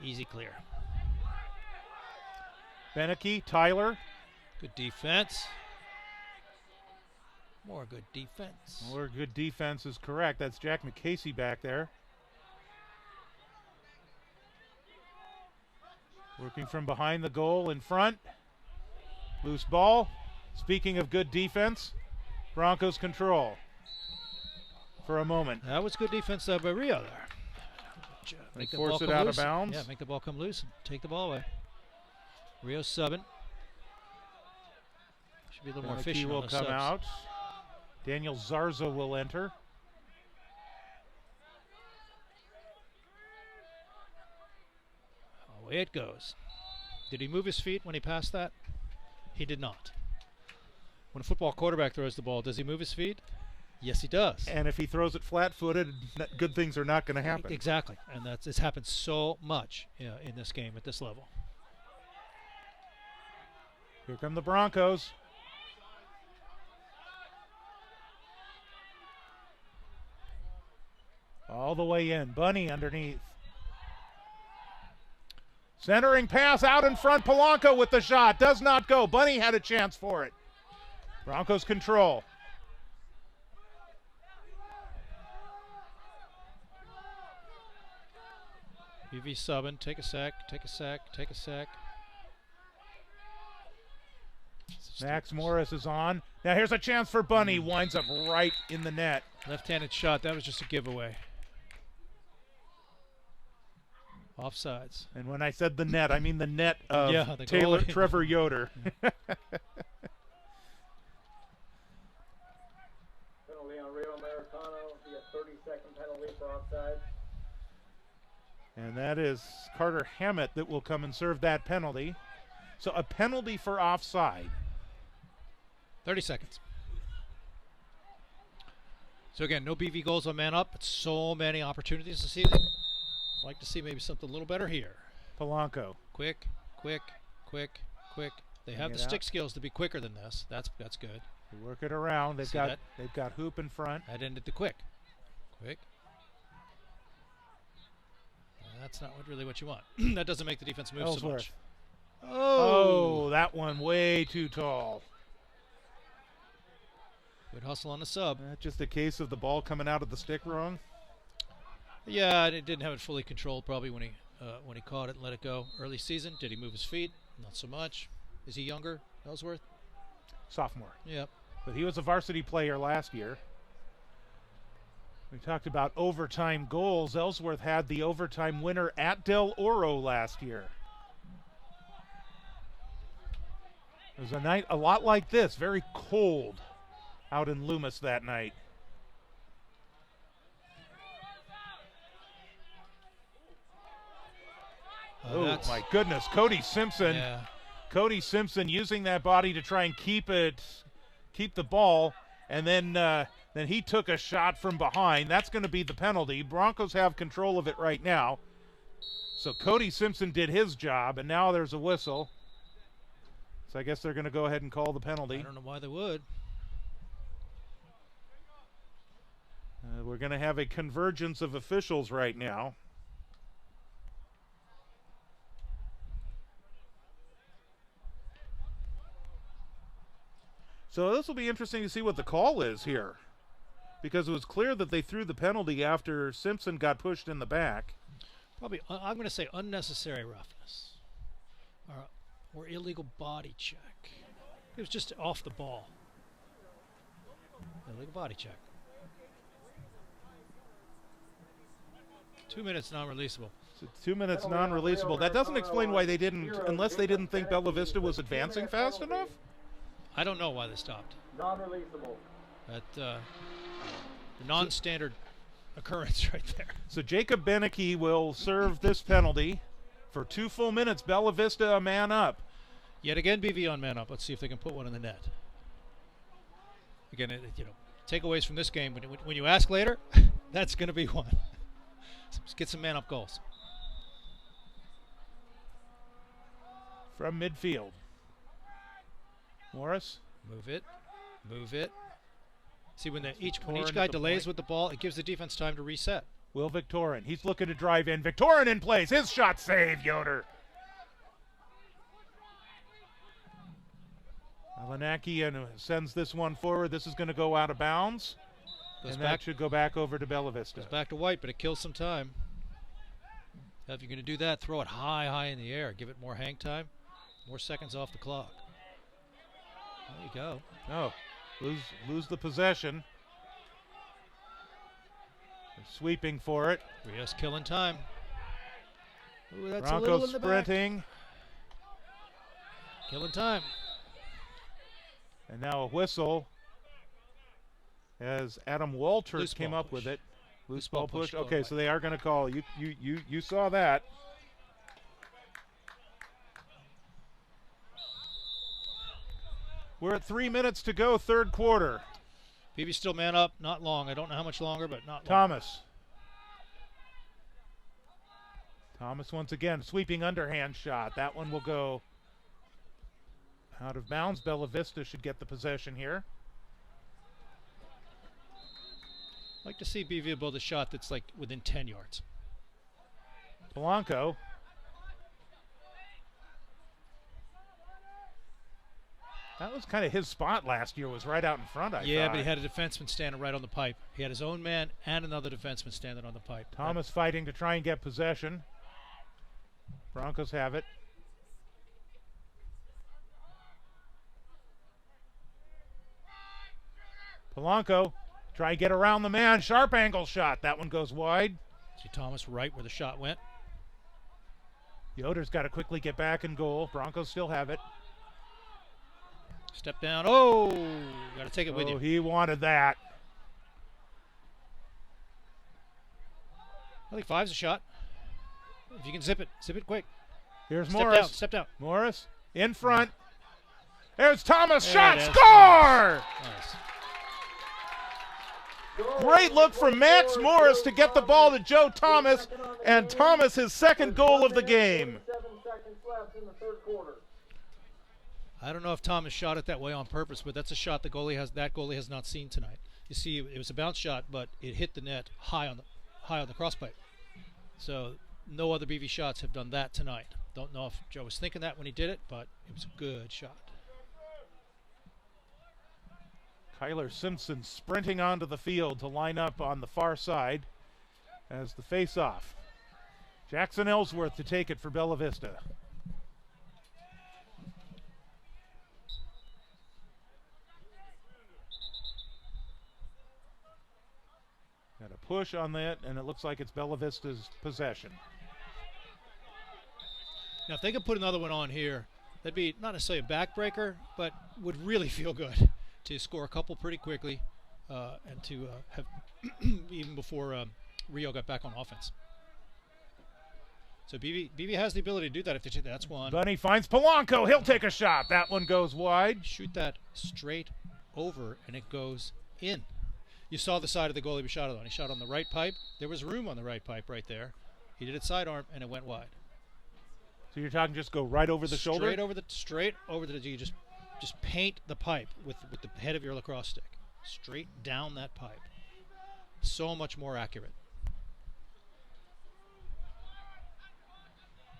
B: Easy clear.
A: Beneke, Tyler.
B: Good defense. More good defense.
A: More good defense is correct. That's Jack McCasey back there. Working from behind the goal in front. Loose ball. Speaking of good defense, Broncos control for a moment.
B: That was good defense by Rio there. Make the
A: force
B: ball
A: it
B: come
A: out
B: loose.
A: of bounds.
B: Yeah, make the ball come loose and take the ball away. Rio subbing. Should be a little more efficient.
A: Will
B: on the
A: come
B: subs.
A: out. Daniel Zarza will enter.
B: Away it goes. Did he move his feet when he passed that? He did not. When a football quarterback throws the ball, does he move his feet? Yes, he does.
A: And if he throws it flat-footed, good things are not going to happen.
B: Exactly, and it's happened so much in this game at this level.
A: Here come the Broncos. All the way in. Bunny underneath. Centering pass out in front. Polanco with the shot. Does not go. Bunny had a chance for it. Broncos control.
B: UV subbing. Take a sec. Take a sec. Take a sec.
A: Max Morris is on. Now here's a chance for Bunny. Winds up right in the net.
B: Left-handed shot. That was just a giveaway. Offsides.
A: And when I said the net, I mean the net of
B: the
A: Trevor Yoder.
C: Penalty on Rio Americano. He a 30-second penalty for offside.
A: And that is Carter Hammett that will come and serve that penalty. So a penalty for offside.
B: 30 seconds. So again, no BV goals on man up, but so many opportunities this evening. I'd like to see maybe something a little better here.
A: Polanco.
B: Quick, quick, quick, quick. They have the stick skills to be quicker than this. That's good.
A: They work it around. They've got hoop in front.
B: That ended the quick. Quick. That's not really what you want. That doesn't make the defense move so much.
A: Oh, that one way too tall.
B: Good hustle on the sub.
A: Just a case of the ball coming out of the stick wrong.
B: Yeah, it didn't have it fully controlled probably when he caught it and let it go. Early season, did he move his feet? Not so much. Is he younger, Ellsworth?
A: Sophomore.
B: Yep.
A: But he was a varsity player last year. We talked about overtime goals. Ellsworth had the overtime winner at Del Oro last year. It was a night a lot like this, very cold out in Loomis that night. Oh my goodness, Cody Simpson.
B: Yeah.
A: Cody Simpson using that body to try and keep the ball, and then Then he took a shot from behind. That's going to be the penalty. Broncos have control of it right now. So Cody Simpson did his job, and now there's a whistle. So I guess they're going to go ahead and call the penalty.
B: I don't know why they would.
A: We're going to have a convergence of officials right now. So this will be interesting to see what the call is here, because it was clear that they threw the penalty after Simpson got pushed in the back.
B: Probably, I'm going to say unnecessary roughness or illegal body check. It was just off the ball. Illegal body check. 2 minutes non-releasable.
A: So 2 minutes non-releasable. That doesn't explain why they didn't, unless they didn't think Bella Vista was advancing fast enough.
B: I don't know why they stopped.
C: Non-releasable.
B: That non-standard occurrence right there.
A: So Jacob Beneke will serve this penalty for 2 full minutes. Bella Vista a man up.
B: Yet again, BV on man up. Let's see if they can put one in the net. Again, takeaways from this game. When you ask later, that's going to be one. So let's get some man up goals.
A: From midfield. Morris.
B: Move it. Move it. See, when each
A: Victorin
B: guy
A: at the
B: delays
A: point.
B: with the ball, it gives the defense time to reset.
A: Will Victorin. He's looking to drive in. Victorin in place. His shot saved, Yoder. Alanaki sends this one forward. This is going to go out of bounds. That should go back over to Bella Vista.
B: Goes back to White, but it kills some time. Now, if you're going to do that, throw it high in the air. Give it more hang time, more seconds off the clock. There you go.
A: Oh, lose the possession. They're sweeping for it.
B: Rio's killing time. Ooh, that's
A: Broncos
B: a little in the
A: sprinting.
B: back. Killing time.
A: And now a whistle as Adam Walters
B: Loose
A: came
B: ball
A: up
B: push.
A: with it. Loose ball push.
B: Going
A: Okay,
B: right.
A: so they are going to call. You saw that. We're at 3 minutes to go, third quarter.
B: BB's still man up. Not long. I don't know how much longer, but not long.
A: Thomas once again, sweeping underhand shot. That one will go out of bounds. Bella Vista should get the possession here.
B: I'd like to see BV build a shot that's like within 10 yards.
A: Polanco. That was kind of his spot last year, was right out in front, I thought.
B: But he had a defenseman standing right on the pipe. He had his own man and another defenseman standing on the pipe.
A: Thomas fighting to try and get possession. Broncos have it. Polanco, try and get around the man. Sharp angle shot. That one goes wide.
B: See Thomas right where the shot went.
A: Yoder's got to quickly get back in goal. Broncos still have it.
B: Step down. Oh, got to take it with you.
A: He wanted that.
B: I think 5's a shot. If you can zip it quick.
A: Here's
B: Step
A: Morris.
B: down, step down.
A: Morris in front. There's Thomas.
B: There
A: Shot.
B: it is.
A: Score!
B: Nice.
A: Great look from Max Morris to get the ball to Joe Thomas, and Thomas his second goal of the game.
C: 7 seconds left in the third quarter.
B: I don't know if Thomas shot it that way on purpose, but that's a shot that goalie has not seen tonight. You see, it was a bounce shot, but it hit the net high on the crosspipe. So no other BV shots have done that tonight. Don't know if Joe was thinking that when he did it, but it was a good shot.
A: Kyler Simpson sprinting onto the field to line up on the far side as the face-off. Jackson Ellsworth to take it for Bella Vista. Got a push on that, and it looks like it's Bella Vista's possession.
B: Now, if they could put another one on here, that'd be not necessarily a backbreaker, but would really feel good to score a couple pretty quickly and to have even before Rio got back on offense. So BB has the ability to do that if they shoot. That's one.
A: Bunny finds Polanco. He'll take a shot. That one goes wide.
B: Shoot that straight over, and it goes in. You saw the side of the goal he shot it on. He shot on the right pipe. There was room on the right pipe right there. He did it sidearm, and it went wide.
A: So you're talking just go right over the shoulder?
B: Straight over the. You just paint the pipe with the head of your lacrosse stick. Straight down that pipe. So much more accurate.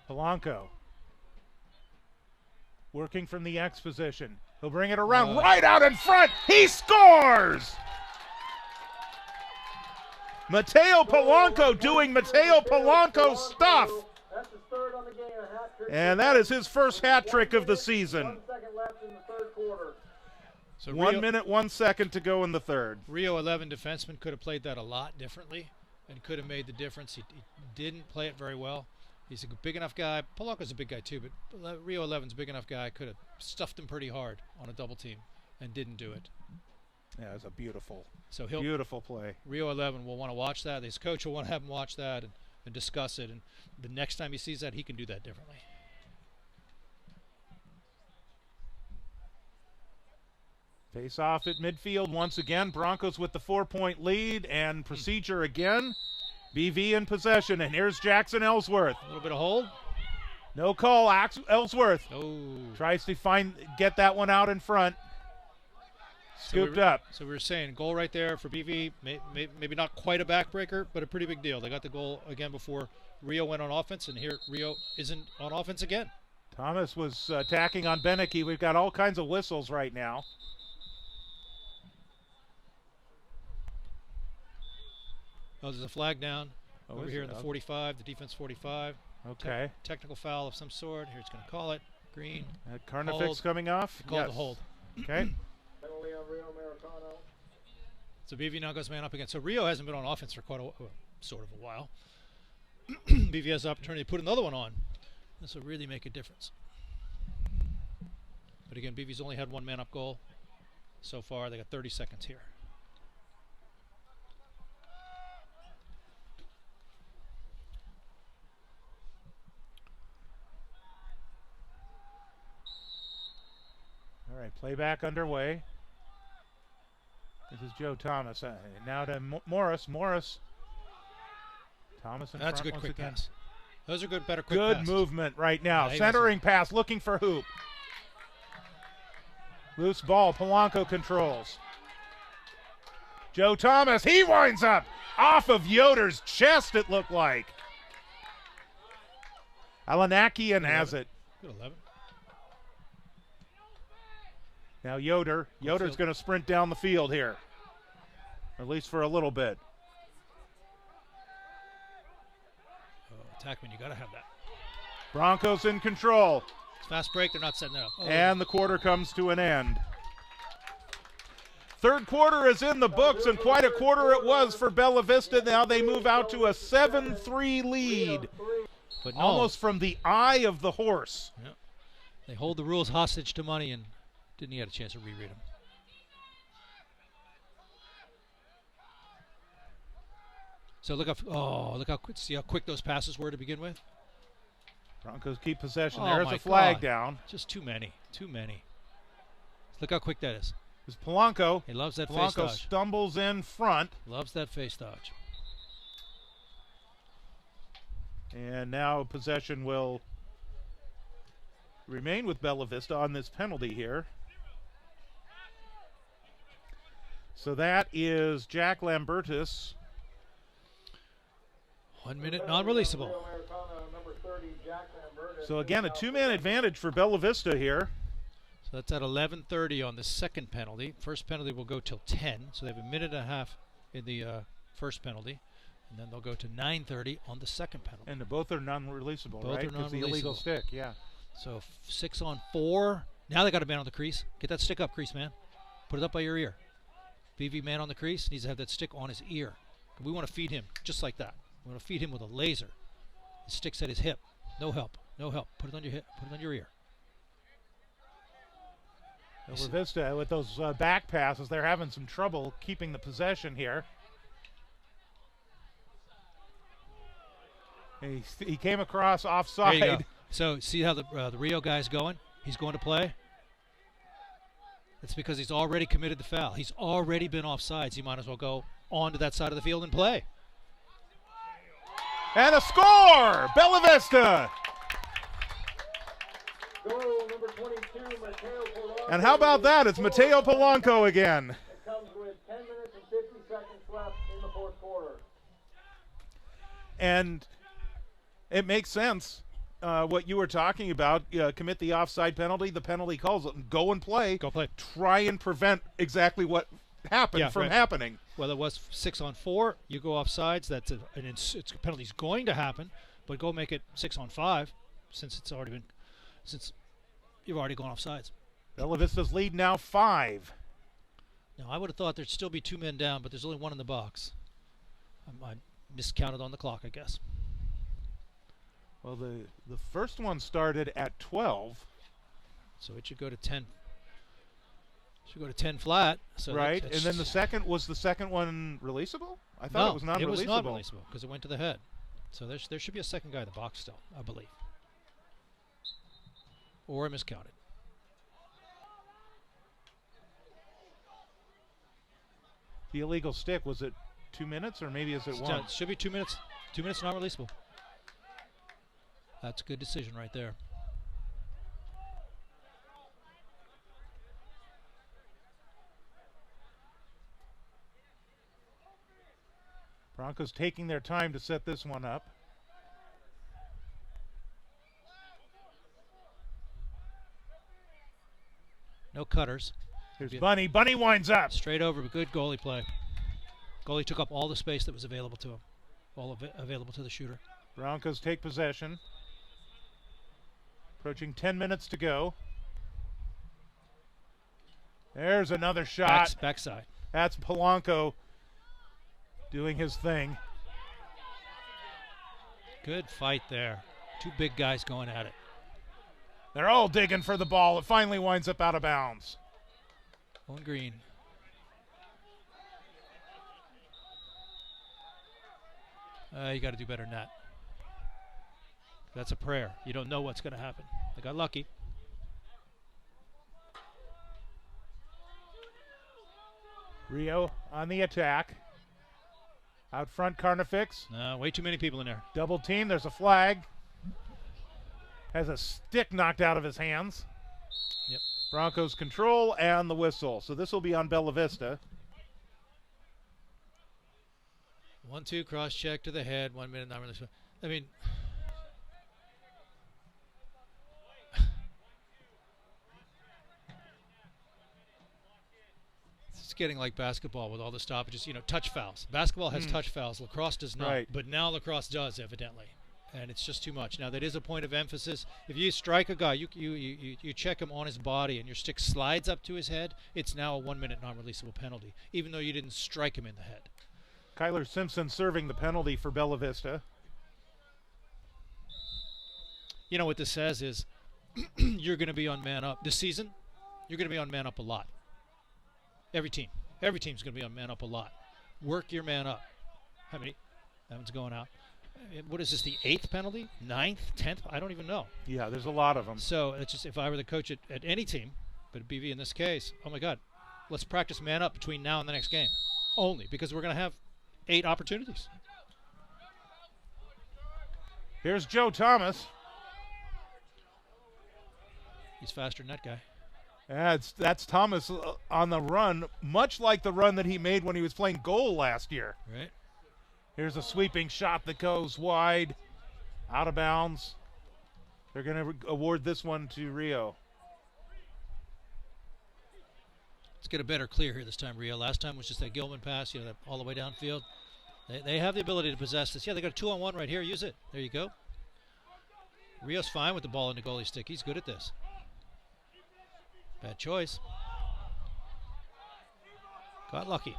A: Polanco working from the X position. He'll bring it around right out in front. He scores! Mateo Polanco doing Mateo Polanco stuff.
C: That's his third on the game, a hat trick.
A: And that is his first hat trick of the season.
C: 1 second left in the third quarter.
B: So
A: 1 minute, 1 second to go in the third.
B: Rio 11 defenseman could have played that a lot differently and could have made the difference. He didn't play it very well. He's a big enough guy. Polanco's a big guy too, but Rio 11's a big enough guy. Could have stuffed him pretty hard on a double team and didn't do it.
A: Yeah, it was a beautiful play.
B: Rio 11 will want to watch that. His coach will want to have him watch that and discuss it. And the next time he sees that, he can do that differently.
A: Face off at midfield once again. Broncos with the 4-point lead and procedure again. BV in possession, and here's Jackson Ellsworth.
B: A little bit of hold.
A: No call. Ellsworth
B: Oh.
A: tries to get that one out in front. Scooped up.
B: So we were saying goal right there for BV. Maybe not quite a backbreaker, but a pretty big deal. They got the goal again before Rio went on offense, and here Rio isn't on offense again.
A: Thomas was attacking on Beneke. We've got all kinds of whistles right now.
B: Oh, there's a flag down over here in the
A: it?
B: 45, the defense 45.
A: Okay.
B: Technical foul of some sort. Here's going to call it. Green.
A: Carnifex
B: Hold.
A: coming off.
B: Called the hold.
A: Okay.
C: Penalty on Rio Americano.
B: So BV now goes man up again. So Rio hasn't been on offense for quite sort of a while. BV has the opportunity to put another one on. This will really make a difference. But again, BV's only had one man up goal so far. They got 30 seconds here.
A: All right, playback underway. This is Joe Thomas. Now to Morris. Thomas in
B: That's a
A: front
B: good quick
A: again.
B: pass. Those are better quick
A: Good
B: passes.
A: movement right now.
B: Yeah,
A: Centering pass, looking for hoop. Loose ball, Polanco controls. Joe Thomas, he winds up off of Yoder's chest, it looked like. Alanakian has it.
B: Good 11.
A: Now Yoder's going to sprint down the field here, at least for a little bit.
B: Oh, attackman, you got to have that.
A: Broncos in control.
B: It's fast break. They're not setting it up. Oh.
A: And the quarter comes to an end. Third quarter is in the books, and quite a quarter it was for Bella Vista. Now they move out to a 7-3 lead,
B: But no.
A: almost from the eye of the horse.
B: Yeah. They hold the rules hostage to money and didn't get a chance to reread them. So look how see how quick those passes were to begin with.
A: Broncos keep possession.
B: Oh
A: There's
B: my
A: a flag
B: God.
A: down.
B: Just too many. Look how quick that is.
A: It's Polanco.
B: He loves that face
A: Polanco
B: dodge.
A: stumbles in front.
B: Loves that face dodge.
A: And now possession will remain with Bella Vista on this penalty here. So that is Jack Lambertus.
B: 1 minute non-releasable.
C: Rio Americano, number 30, Jack Lambertus.
A: So again, a two-man advantage for Bella Vista here.
B: So that's at 11:30 on the second penalty. First penalty will go till 10. So they have a minute and a half in the first penalty. And then they'll go to 9:30 on the second penalty.
A: And both are non-releasable,
B: Both
A: right?
B: are
A: It's the illegal
B: non-releasable.
A: stick, yeah.
B: So 6 on 4. Now they got a man on the crease. Get that stick up, crease man. Put it up by your ear. BV man on the crease needs to have that stick on his ear. We want to feed him just like that. We want to feed him with a laser. The stick's at his hip. No help. Put it on your hip. Put it on your ear.
A: Bella Vista with those back passes, they're having some trouble keeping the possession here. He came across offside.
B: There you go. So see how the Rio guy's going? He's going to play. It's because he's already committed the foul. He's already been offsides. He might as well go on to that side of the field and play.
A: And a score! Bella Vista!
C: Goal number 22, Mateo Polanco.
A: And how about that? It's Mateo Polanco again.
C: It comes with 10 minutes and 50 seconds left in the fourth quarter.
A: And it makes sense what you were talking about. Commit the offside penalty. The penalty calls it. Go and play.
B: Go play.
A: Try and prevent exactly what happened from happening.
B: Well, it was 6-on-4. You go offsides. That's a penalty's going to happen, but go make it 6-on-5 since you've already gone offsides.
A: Bella Vista's lead now 5.
B: Now I would have thought there'd still be 2 men down, but there's only 1 in the box. I miscounted on the clock, I guess.
A: Well, the first one started at 12.
B: So it should go to 10. Should go to 10 flat. So
A: right, and then the second one releasable? I thought it was not releasable.
B: It was not releasable because it went to the head. So there should be a second guy in the box still, I believe. Or I miscounted.
A: The illegal stick, was it 2 minutes or maybe is it 1?
B: It should be 2 minutes. 2 minutes not releasable. That's a good decision right there.
A: Broncos taking their time to set this one up.
B: No cutters.
A: Here's Bunny. Bunny winds up.
B: Straight over, but good goalie play. Goalie took up all the space that was available to him. Available to the shooter.
A: Broncos take possession. Approaching 10 minutes to go. There's another shot.
B: Backside.
A: That's Polanco doing his thing.
B: Good fight there. 2 big guys going at it.
A: They're all digging for the ball. It finally winds up out of bounds.
B: Owen Green. You got to do better than that. That's a prayer. You don't know what's going to happen. They got lucky.
A: Rio on the attack. Out front, Carnifex.
B: Way too many people in there.
A: Double team. There's a flag. Has a stick knocked out of his hands.
B: Yep.
A: Broncos control and the whistle. So this will be on Bella Vista.
B: 1-2 cross check to the head. 1 minute, not really. I mean, it's getting like basketball with all the stoppages. Touch fouls. Basketball has touch fouls. Lacrosse does not.
A: Right.
B: But now lacrosse does, evidently. And it's just too much. Now, that is a point of emphasis. If you strike a guy, you check him on his body and your stick slides up to his head, it's now a 1 minute non-releasable penalty, even though you didn't strike him in the head.
A: Kyler Simpson serving the penalty for Bella Vista.
B: You know what this says is you're going to be on man up. This season, you're going to be on man up a lot. Every team. Every team's going to be on man up a lot. Work your man up. How many? That one's going out. What is this, the 8th penalty? 9th? 10th? I don't even know.
A: Yeah, there's a lot of them.
B: So it's just, if I were the coach at any team, but BV in this case, oh my God, let's practice man up between now and the next game. Only because we're going to have 8 opportunities.
A: Here's Joe Thomas.
B: He's faster than that guy.
A: That's Thomas on the run, much like the run that he made when he was playing goal last year.
B: Right.
A: Here's a sweeping shot that goes wide, out of bounds. They're going to award this one to Rio.
B: Let's get a better clear here this time, Rio. Last time was just that Gilman pass, that all the way downfield. They have the ability to possess this. Yeah, they got a 2-on-1 right here. Use it. There you go. Rio's fine with the ball in the goalie stick. He's good at this. Bad choice. Got lucky.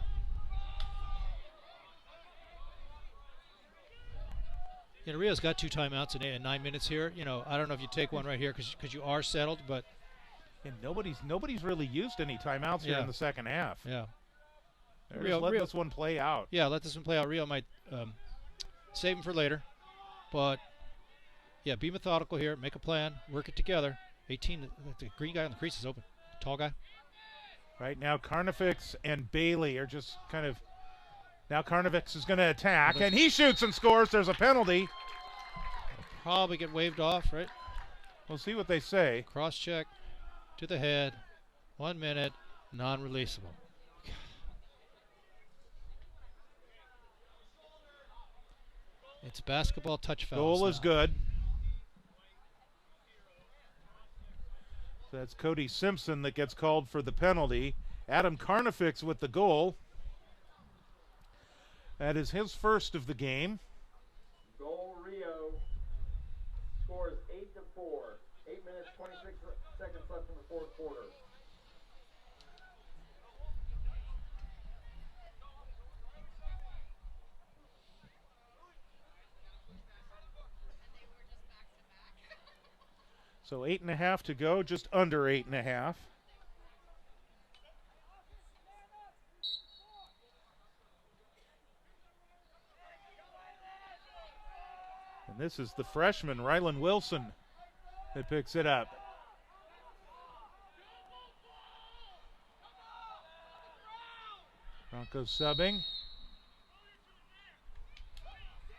B: Rio's got 2 timeouts in 9 minutes here. I don't know if you take one right here because you are settled, but
A: and nobody's really used any timeouts here in the second half.
B: Yeah.
A: Let this one play out.
B: Yeah, let this one play out. Rio might save him for later, but yeah, be methodical here. Make a plan. Work it together. 18. The green guy on the crease is open. Tall guy.
A: Right now, Carnifex and Bailey are just kind of. Now Carnifex is going to attack, and he shoots and scores. There's a penalty.
B: Probably get waved off, right?
A: We'll see what they say.
B: Cross check to the head. 1 minute, non-releasable. It's basketball touch fouls.
A: Goal
B: now.
A: is good. So that's Cody Simpson that gets called for the penalty. Adam Carnifex with the goal. That is his first of the game.
C: Goal Rio. Scores 8-4. 8 minutes, 26 seconds left in the fourth quarter.
A: So 8.5 to go, just under 8.5. And this is the freshman, Rylan Wilson, that picks it up. Broncos subbing.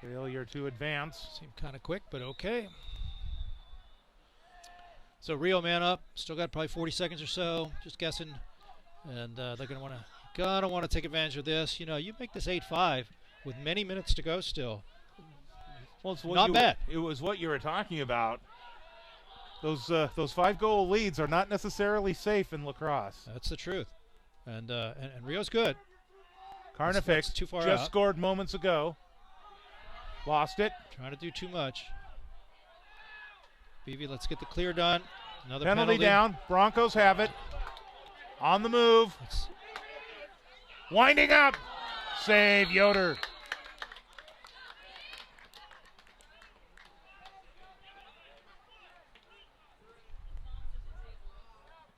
A: Failure to advance.
B: Seemed kind of quick, but okay. So Rio man up, still got probably 40 seconds or so, just guessing, and they're gonna want to take advantage of this. You know, you make this 8-5 with many minutes to go still.
A: Well, it's what
B: Not bad.
A: It was what you were talking about. Those 5-goal leads are not necessarily safe in lacrosse.
B: That's the truth, and Rio's good.
A: Carnifex
B: Too far
A: just
B: out.
A: scored moments ago. Lost it.
B: Trying to do too much. BV, let's get the clear done. Another
A: Penalty down. Broncos have it. On the move. Winding up. Save Yoder.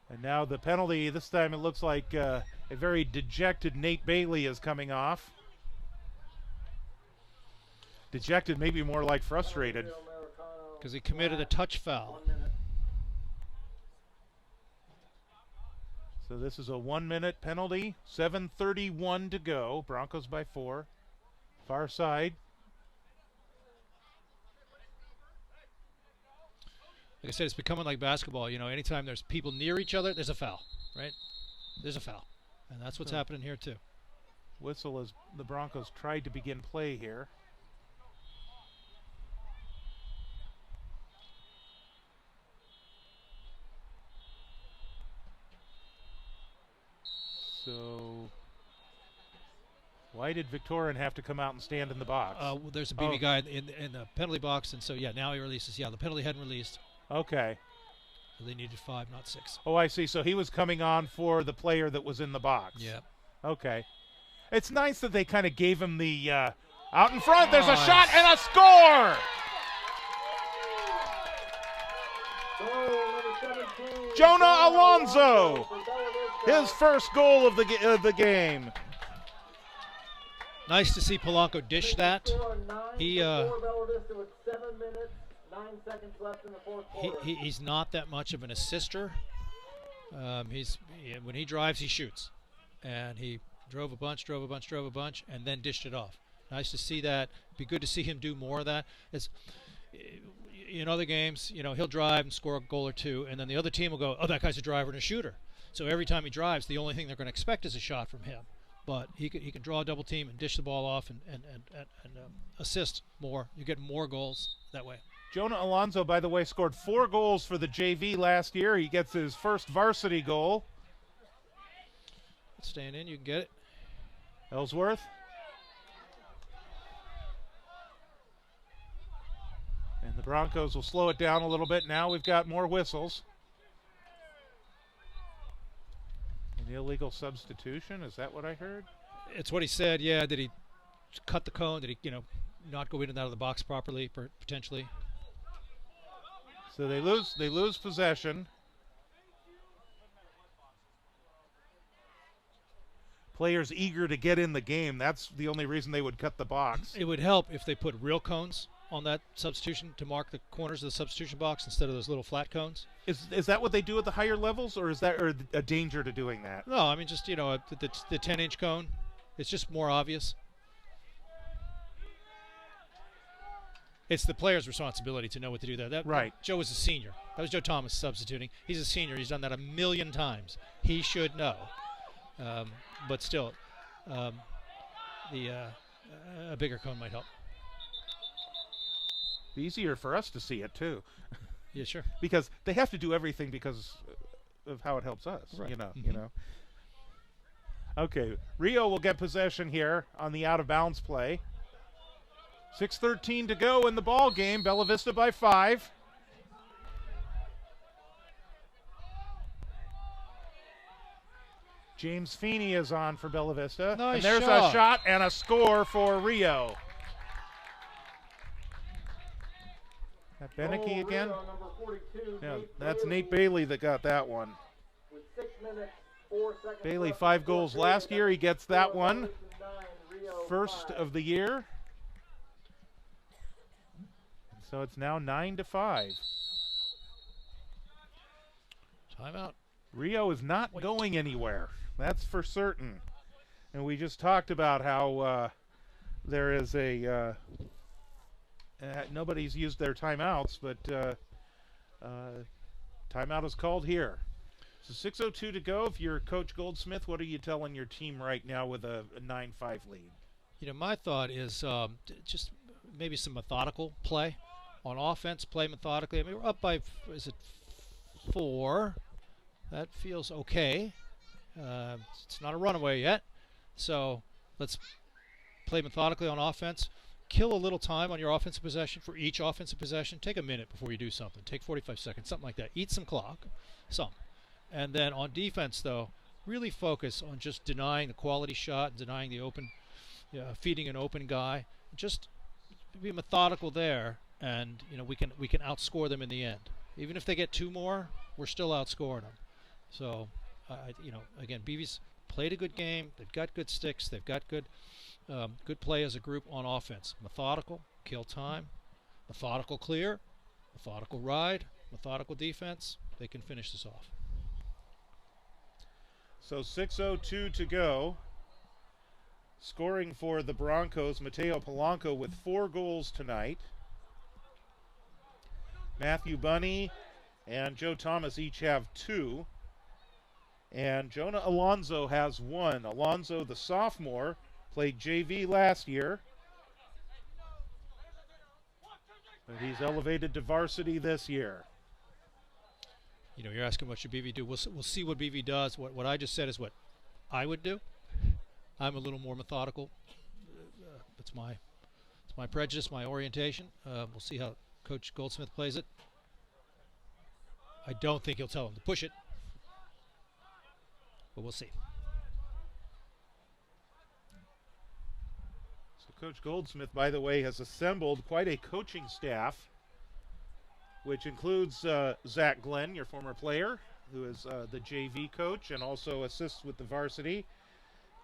A: And now the penalty. This time it looks like a very dejected Nate Bailey is coming off. Dejected, maybe more like frustrated.
B: Because he committed a touch foul.
A: So this is a 1-minute penalty. 7:31 to go. Broncos by 4. Far side.
B: Like I said, it's becoming like basketball. You know, anytime there's people near each other, there's a foul, right? There's a foul. And that's what's happening here, too.
A: Whistle as the Broncos tried to begin play here. So, why did Victorian have to come out and stand in the box?
B: Well, there's a BB guy in the penalty box, and so, yeah, now he releases. Yeah, the penalty hadn't released.
A: Okay.
B: So they needed 5, not 6.
A: Oh, I see. So he was coming on for the player that was in the box.
B: Yeah.
A: Okay. It's nice that they kind of gave him the out in front. There's a shot and a score! Jonah Alonso, his first goal of the game.
B: Nice to see Polanco dish that. He's not that much of an assister. When he drives, he shoots, and he drove a bunch, and then dished it off. Nice to see that. Be good to see him do more of that. It's in other games, you know, he'll drive and score a goal or two, and then the other team will go, "Oh, that guy's a driver and a shooter." So every time he drives, the only thing they're going to expect is a shot from him. But he can draw a double team and dish the ball off and assist more. You get more goals that way.
A: Jonah Alonso, by the way, scored 4 goals for the JV last year. He gets his first varsity goal.
B: Staying in, you can get it.
A: Ellsworth. And the Broncos will slow it down a little bit. Now we've got more whistles. An illegal substitution, is that what I heard?
B: It's what he said, yeah. Did he cut the cone? Did he, not go in and out of the box properly, potentially?
A: So they lose possession. Players eager to get in the game. That's the only reason they would cut the box.
B: It would help if they put real cones on that substitution to mark the corners of the substitution box instead of those little flat cones.
A: Is that what they do at the higher levels, or is that a danger to doing that?
B: No, I mean just the 10-inch cone. It's just more obvious. It's the player's responsibility to know what to do there.
A: Right.
B: Joe was a senior. That was Joe Thomas substituting. He's a senior. He's done that a million times. He should know. But still, a bigger cone might help.
A: Easier for us to see it too.
B: Yeah, sure.
A: Because they have to do everything because of how it helps us.
B: Right.
A: You know. Okay, Rio will get possession here on the out-of-bounds play. 6:13 to go in the ball game. Bella Vista by 5. James Feeney is on for Bella Vista.
B: Nice
A: and there's
B: shot.
A: a shot and a score for Rio. That Beneke again?
C: Rio, number 42,
A: Yeah,
C: Nate
A: that's
C: Bailey,
A: Nate Bailey that got that one.
C: with 6 minutes, 4 seconds
A: Bailey,
C: left
A: 5
C: in the
A: goals
C: fourth
A: last
C: period.
A: year. He gets that one.
C: Bella Vista 9, Rio
A: First
C: 5.
A: of the year. So it's now 9-5.
B: Timeout.
A: Rio is not going anywhere. That's for certain. And we just talked about how there is a nobody's used their timeouts, but timeout is called here. So 6:02 to go. If you're Coach Goldsmith, what are you telling your team right now with a 9-5 lead?
B: You know, my thought is just maybe some methodical play on offense. Play methodically. I mean, we're up by is it 4? That feels okay. It's not a runaway yet, so let's play methodically on offense. Kill a little time on your offensive possession for each offensive possession. Take a minute before you do something. Take 45 seconds, something like that. Eat some clock, and then on defense, though, really focus on just denying the quality shot, denying the open, feeding an open guy. Just be methodical there, and we can outscore them in the end. Even if they get 2 more, we're still outscoring them. So, again, BV's played a good game. They've got good sticks. They've got good play as a group on offense. Methodical, kill time, methodical clear, methodical ride, methodical defense. They can finish this off.
A: So 6:02 to go. Scoring for the Broncos, Mateo Polanco with 4 goals tonight. Matthew Bunny and Joe Thomas each have 2. And Jonah Alonso has 1. Alonso, the sophomore, played JV last year. But he's elevated to varsity this year.
B: You're asking what should BV do. We'll see what BV does. What I just said is what I would do. I'm a little more methodical. It's my prejudice, my orientation. We'll see how Coach Goldsmith plays it. I don't think he'll tell him to push it, but we'll see.
A: So Coach Goldsmith, by the way, has assembled quite a coaching staff, which includes Zach Glenn, your former player, who is the JV coach and also assists with the varsity.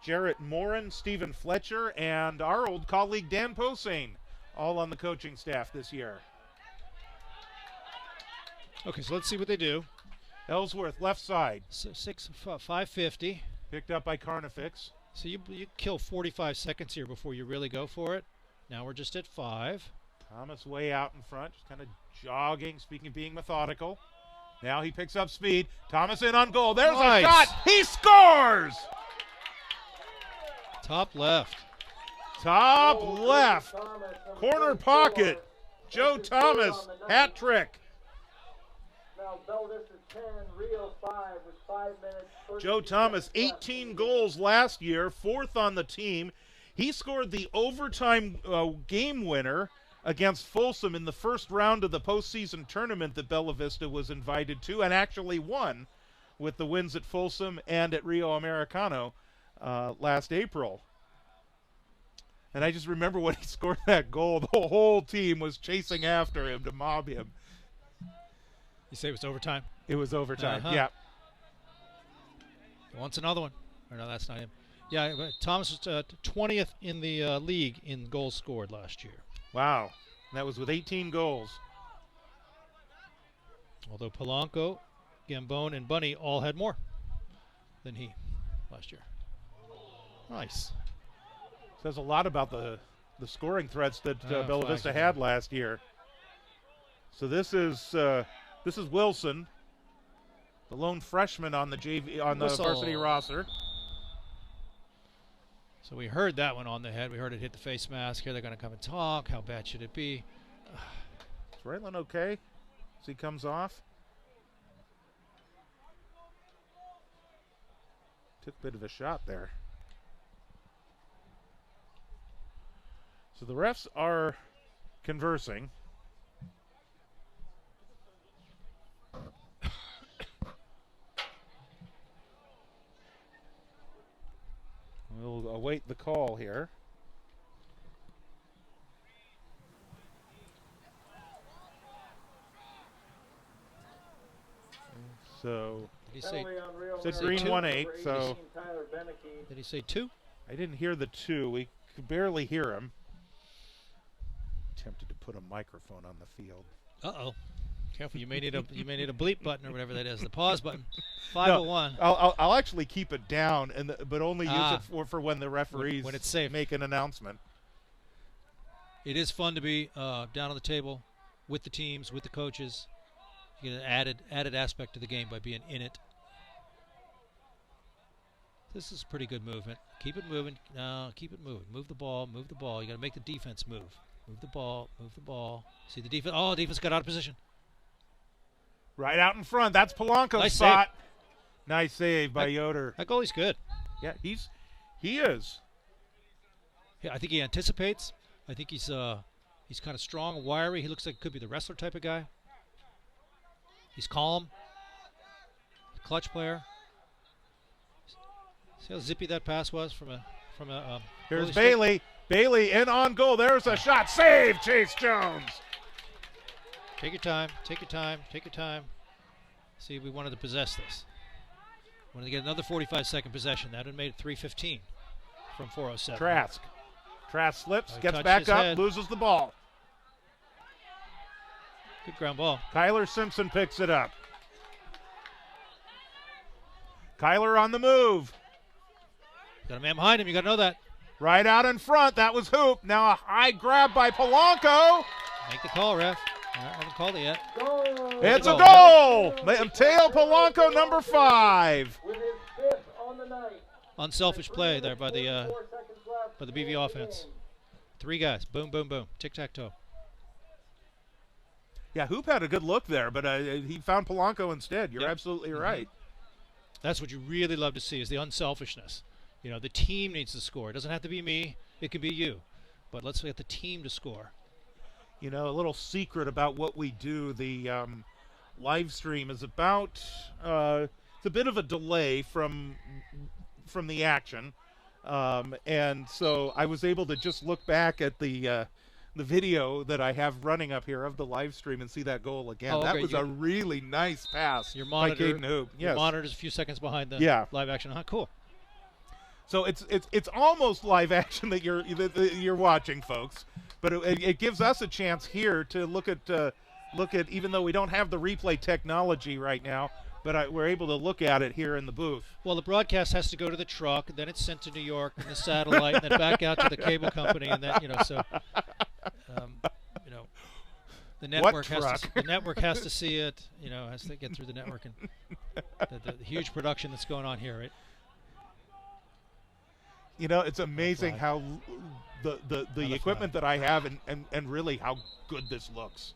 A: Jarrett Morin, Stephen Fletcher, and our old colleague Dan Posehn, all on the coaching staff this year.
B: Okay, so let's see what they do.
A: Ellsworth, left side.
B: So 550.
A: Picked up by Carnifex.
B: So you kill 45 seconds here before you really go for it. Now we're just at 5.
A: Thomas way out in front, just kind of jogging, speaking of being methodical. Now he picks up speed. Thomas in on goal. There's
B: Nice.
A: a shot. He scores!
B: Top left.
A: Top left.
C: Thomas, number
A: Corner
C: 24.
A: pocket. Joe
C: This is
A: Thomas,
C: on the
A: hat
C: night.
A: trick.
C: Now Bella Vista 10, Rio 5 with 5 minutes.
A: Joe
C: 32
A: Thomas,
C: seconds left.
A: 18 goals last year, 4th on the team. He scored the overtime game winner against Folsom in the first round of the postseason tournament that Bella Vista was invited to, and actually won with the wins at Folsom and at Rio Americano last April. And I just remember when he scored that goal, the whole team was chasing after him to mob him.
B: You say it was overtime?
A: It was overtime,
B: Uh-huh.
A: yeah.
B: He wants another one. Or no, that's not him. Yeah, but Thomas was 20th in the league in goals scored last year.
A: Wow. And that was with 18 goals.
B: Although Polanco, Gambone, and Bunny all had more than he last year. Nice.
A: Says a lot about the scoring threats that Bella
B: flag
A: Vista
B: again.
A: had last year. So this is Wilson, the lone freshman on the
B: Whistle.
A: varsity roster.
B: So we heard that one on the head. We heard it hit the face mask. Here they're going to come and talk. How bad should it be?
A: Is Raylan okay as he comes off? Took a bit of a shot there. So the refs are conversing. We'll await the call here. So
B: Did he say?
C: Penalty on Rio
A: said
C: Americano
A: green
C: for
A: 1-8,
C: 18,
A: so
C: Tyler Beneke.
B: Did he say 2?
A: I didn't hear the 2. We could barely hear him. Tempted to put a microphone on the field.
B: Uh-oh. Careful, you may need a bleep button or whatever that is. The pause button. 501.
A: No, I'll actually keep it down, but only use
B: Ah.
A: it for when the referees
B: When it's safe.
A: make an announcement.
B: It is fun to be down on the table with the teams, with the coaches. You get an added aspect to the game by being in it. This is pretty good movement. Keep it moving. No, keep it moving. Move the ball. Move the ball. You got to make the defense move. Move the ball. Move the ball. See the defense. Oh, defense got out of position.
A: Right out in front. That's Polanco's
B: Nice
A: spot. Nice save by
B: That-
A: Yoder.
B: That goalie's good.
A: Yeah, he is.
B: Yeah, I think he anticipates. I think he's kind of strong and wiry. He looks like could be the wrestler type of guy. He's calm. Clutch player. See how zippy that pass was from a
A: Here's
B: goalie stick?
A: Bailey. Bailey in on goal. There's a shot. Save, Chase Jones.
B: Take your time. Take your time. Take your time. See, we wanted to possess this. Wanted to get another 45-second possession. That would have made it 3:15 from 4:07.
A: Trask. Trask slips, gets
B: touched
A: back
B: his
A: up,
B: head.
A: loses the ball.
B: Good ground ball.
A: Kyler Simpson picks it up. Kyler on the move.
B: Got a man behind him. You got to know that.
A: Right out in front. That was Hoop. Now a high grab by Polanco.
B: Make the call, ref. I haven't called it yet.
C: Goal!
A: It's a
B: goal.
A: goal. Mateo Polanco, number 5.
C: With his 5th on the night.
B: Unselfish play there by the
C: 4 seconds left
B: by the BV
C: in
B: offense.
C: game.
B: 3 guys. Boom, boom, boom. Tic-tac-toe.
A: Yeah, Hoop had a good look there, but he found Polanco instead. You're
B: Yep.
A: absolutely right.
B: That's what you really love to see is the unselfishness. You know, the team needs to score. It doesn't have to be me. It can be you. But let's get the team to score.
A: You know, a little secret about what we do. The live stream is about it's a bit of a delay from the action, and so I was able to just look back at the video that I have running up here of the live stream and see that goal again.
B: Oh,
A: That
B: okay.
A: was a really nice pass
B: Your
A: by
B: monitor,
A: Caden Hoop.
B: your
A: Yes.
B: monitor's a few seconds behind the
A: Yeah.
B: live action. Huh? Cool.
A: So it's almost live action that you're watching, folks. But it gives us a chance here to look at even though we don't have the replay technology right now, but we're able to look at it here in the booth.
B: Well, the broadcast has to go to the truck, then it's sent to New York, and the satellite, and then back out to the cable company, and then so the network has to see it. Has to get through the network and the huge production that's going on here, right?
A: You know, it's amazing
B: flag.
A: how the equipment that I have and really how good this looks.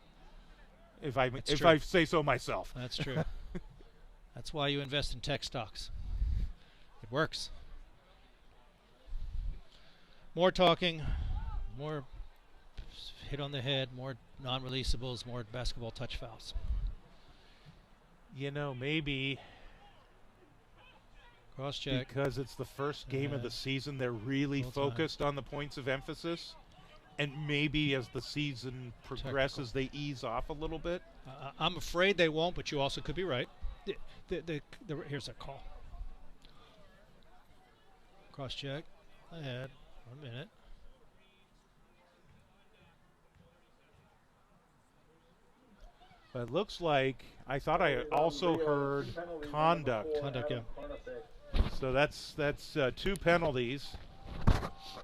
A: If
B: true.
A: I say so myself.
B: That's true. That's why you invest in tech stocks. It works. More talking, more hit on the head, more non-releasables, more basketball touch fouls.
A: You know, maybe
B: Cross check.
A: because it's the first game of the season, they're really
B: Full time.
A: focused on the points of emphasis. And maybe as the season progresses, they ease off a little bit.
B: I'm afraid they won't, but you also could be right. Here's that call. Cross check. Ahead. 1 minute.
A: But it looks like I thought I also heard conduct.
B: Conduct, yeah.
A: So that's 2 penalties.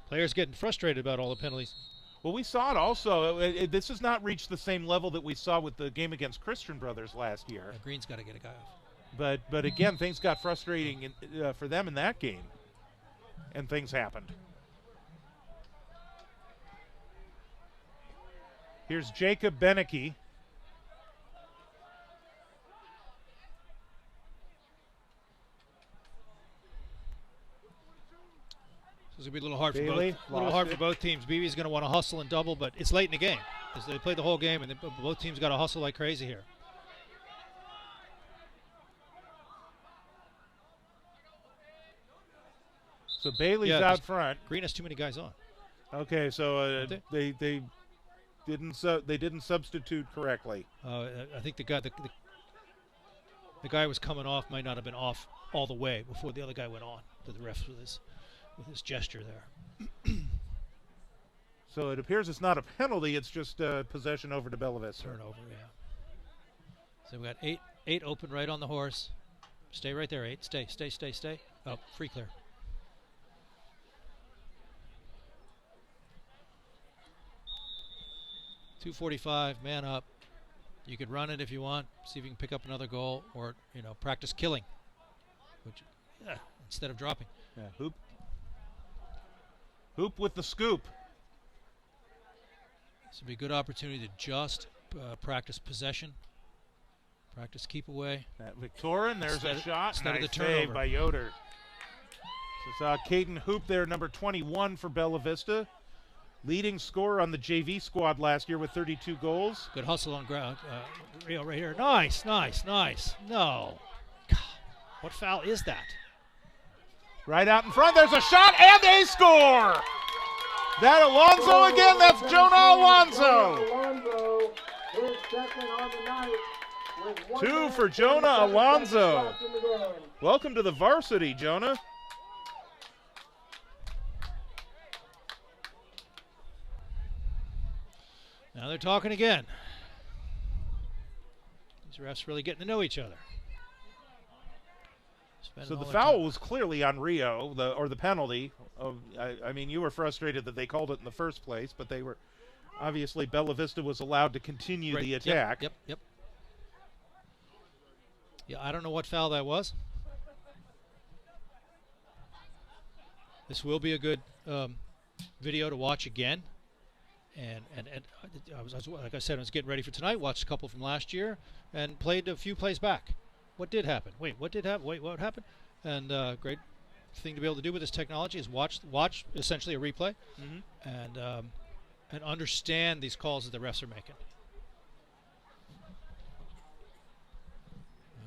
B: Players getting frustrated about all the penalties.
A: Well, we saw it also. This has not reached the same level that we saw with the game against Christian Brothers last year.
B: Green's got to get a guy off.
A: But again, things got frustrating for them in that game, and things happened. Here's Jacob Beneke.
B: It's going to be a little hard
A: Bailey,
B: for both teams. BB's going to want to hustle and double, but it's late in the game. They played the whole game, and both teams got to hustle like crazy here.
A: So Bailey's out front.
B: Green has too many guys on.
A: Okay, so they didn't substitute correctly.
B: I think the guy was coming off might not have been off all the way before the other guy went on to the refs with his gesture there.
A: So it appears it's not a penalty; it's just possession over to Bella Vista.
B: Turnover, yeah. So we got eight open right on the horse. Stay right there, 8. Stay. Oh, free clear. .245, man up. You could run it if you want, see if you can pick up another goal, or practice killing, which instead of dropping.
A: Yeah, hoop with the scoop.
B: This would be a good opportunity to just practice possession, practice keep away.
A: Victorin, there's a shot.
B: Instead of the
A: save
B: turnover
A: by Yoder. So it's Caden Hoop there, number 21 for Bella Vista. Leading scorer on the JV squad last year with 32 goals.
B: Good hustle on ground. Rio right here. Nice. No. God, what foul is that?
A: Right out in front. There's a shot, and they score! That Alonso again. That's Jonah Alonso. 2 for Jonah Alonso. Welcome to the varsity, Jonah.
B: Now they're talking again. These refs really getting to know each other.
A: So the foul was clearly on Rio, the penalty. I mean, you were frustrated that they called it in the first place, but they were obviously Bella Vista was allowed to continue the attack.
B: Yep. Yeah, I don't know what foul that was. This will be a good video to watch again. And I was, like I said, I was getting ready for tonight, watched a couple from last year, and played a few plays back. What did happen? Wait, what did happen? Wait, what happened? And great thing to be able to do with this technology is watch essentially a replay, and understand these calls that the refs are making.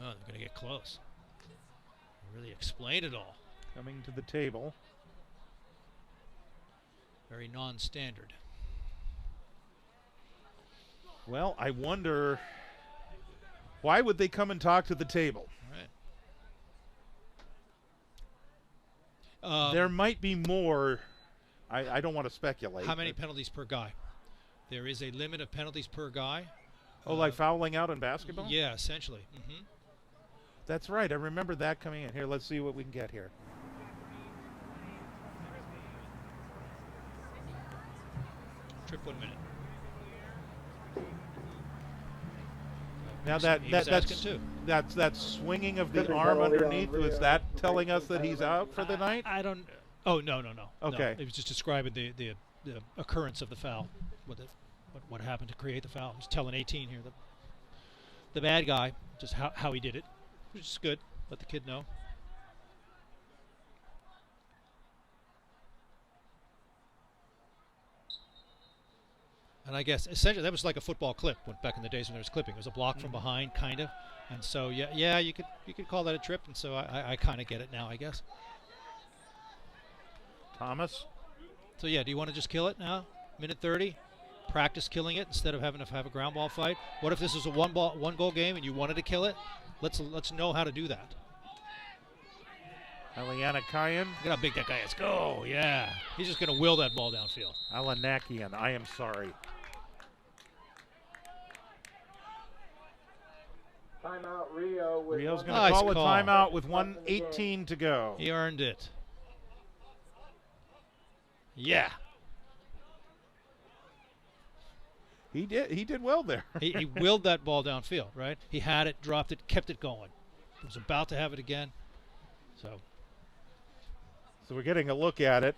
B: Oh, they're going to get close. Really explain it all.
A: Coming to the table.
B: Very non-standard.
A: Well, I wonder, why would they come and talk to the table?
B: Right.
A: There might be more. I don't want to speculate.
B: How many penalties per guy? There is a limit of penalties per guy.
A: Oh, like fouling out in basketball?
B: Yeah, essentially.
A: That's right. I remember that coming in. Here, let's see what we can get here.
B: Trip 1 minute.
A: Now that swinging of the arm underneath, was that telling us that he's out for the night?
B: I don't. Oh no.
A: Okay.
B: No, it was just describing the occurrence of the foul, what happened to create the foul. I was telling 18 here the bad guy just how he did it, which is good. Let the kid know. And I guess essentially that was like a football clip back in the days when there was clipping. It was a block from behind, kind of. And so yeah, you could call that a trip. And so I kind of get it now, I guess.
A: Thomas.
B: So yeah, do you want to just kill it now? Minute 30, practice killing it instead of having to have a ground ball fight. What if this was a one goal game and you wanted to kill it? Let's know how to do that.
A: Eliana Kayan.
B: Look at how big that guy is. Go, yeah. He's just going to will that ball downfield.
A: Alanakian, I am sorry.
C: Timeout Rio. With
A: Rio's going
B: Nice
A: to call a
B: call.
A: timeout with 1:18 to go.
B: He earned it. Yeah.
A: He did well there.
B: he willed that ball downfield, right? He had it, dropped it, kept it going. He was about to have it again. So
A: we're getting a look at it.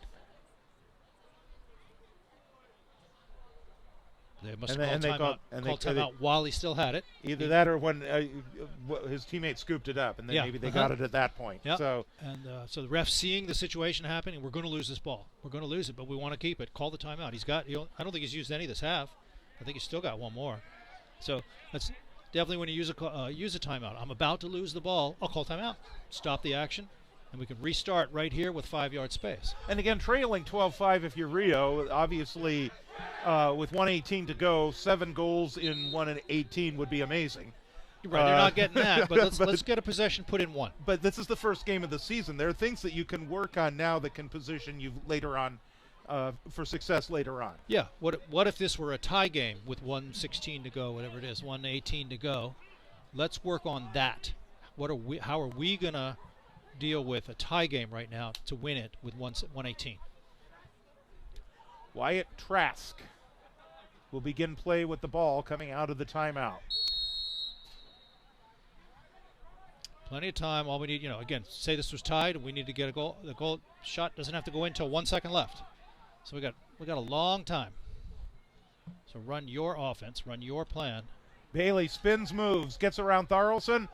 B: they must
A: And they
B: have called timeout while he still had it.
A: Either that or when his teammate scooped it up, and then maybe they got it at that point.
B: Yep.
A: So
B: So the ref seeing the situation happening, we're going to lose this ball. We're going to lose it, but we want to keep it. Call the timeout. I don't think he's used any this half. I think he's still got one more. So that's definitely when you use a timeout. I'm about to lose the ball. I'll call timeout. Stop the action, and we can restart right here with 5-yard space.
A: And again, trailing 12-5 if you're Rio, obviously with 1:18 to go, 7 goals in 1:18 would be amazing.
B: Right, they're not getting that, but let's get a possession, put in one.
A: But this is the first game of the season. There are things that you can work on now that can position you later on for success later on.
B: Yeah. What if this were a tie game with 1:16 to go, whatever it is, 1:18 to go? Let's work on that. How are we gonna deal with a tie game right now to win it with 1:18?
A: Wyatt Trask will begin play with the ball coming out of the timeout.
B: Plenty of time. All we need, again, say this was tied and we need to get a goal. The goal shot doesn't have to go in until 1 second left. So we got a long time. So run your offense, run your plan.
A: Bailey spins, moves, gets around Tharlson,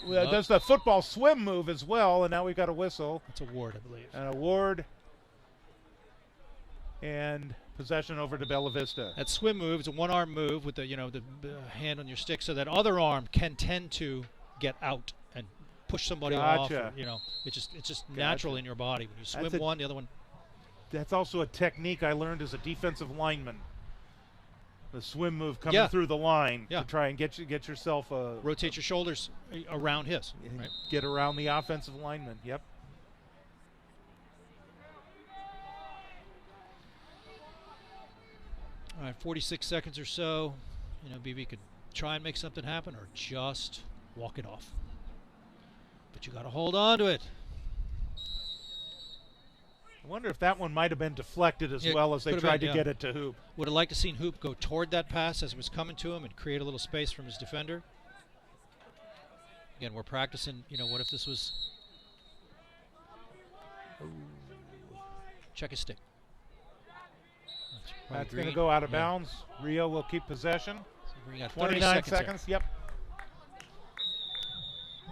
A: does the football swim move as well, and now we've got a whistle.
B: That's a Ward, I believe.
A: An award and possession over to Bella Vista.
B: That swim move is a one-arm move with the hand on your stick, so that other arm can tend to get out and push somebody off. Or, it's just natural in your body. When you swim one, the other one.
A: That's also a technique I learned as a defensive lineman. The swim move coming through the line to try and get yourself a
B: rotate your shoulders around his. Right?
A: Get around the offensive lineman. Yep.
B: All right, 46 seconds or so. BB could try and make something happen or just walk it off. But you got to hold on to it.
A: I wonder if that one might have been deflected as well as they tried to get it to Hoop.
B: Would have liked to seen Hoop go toward that pass as it was coming to him and create a little space from his defender. Again, we're practicing, what if this was... Check his stick.
A: That's going to go out of bounds. Rio will keep possession.
B: So we got
A: 29 seconds. Yep.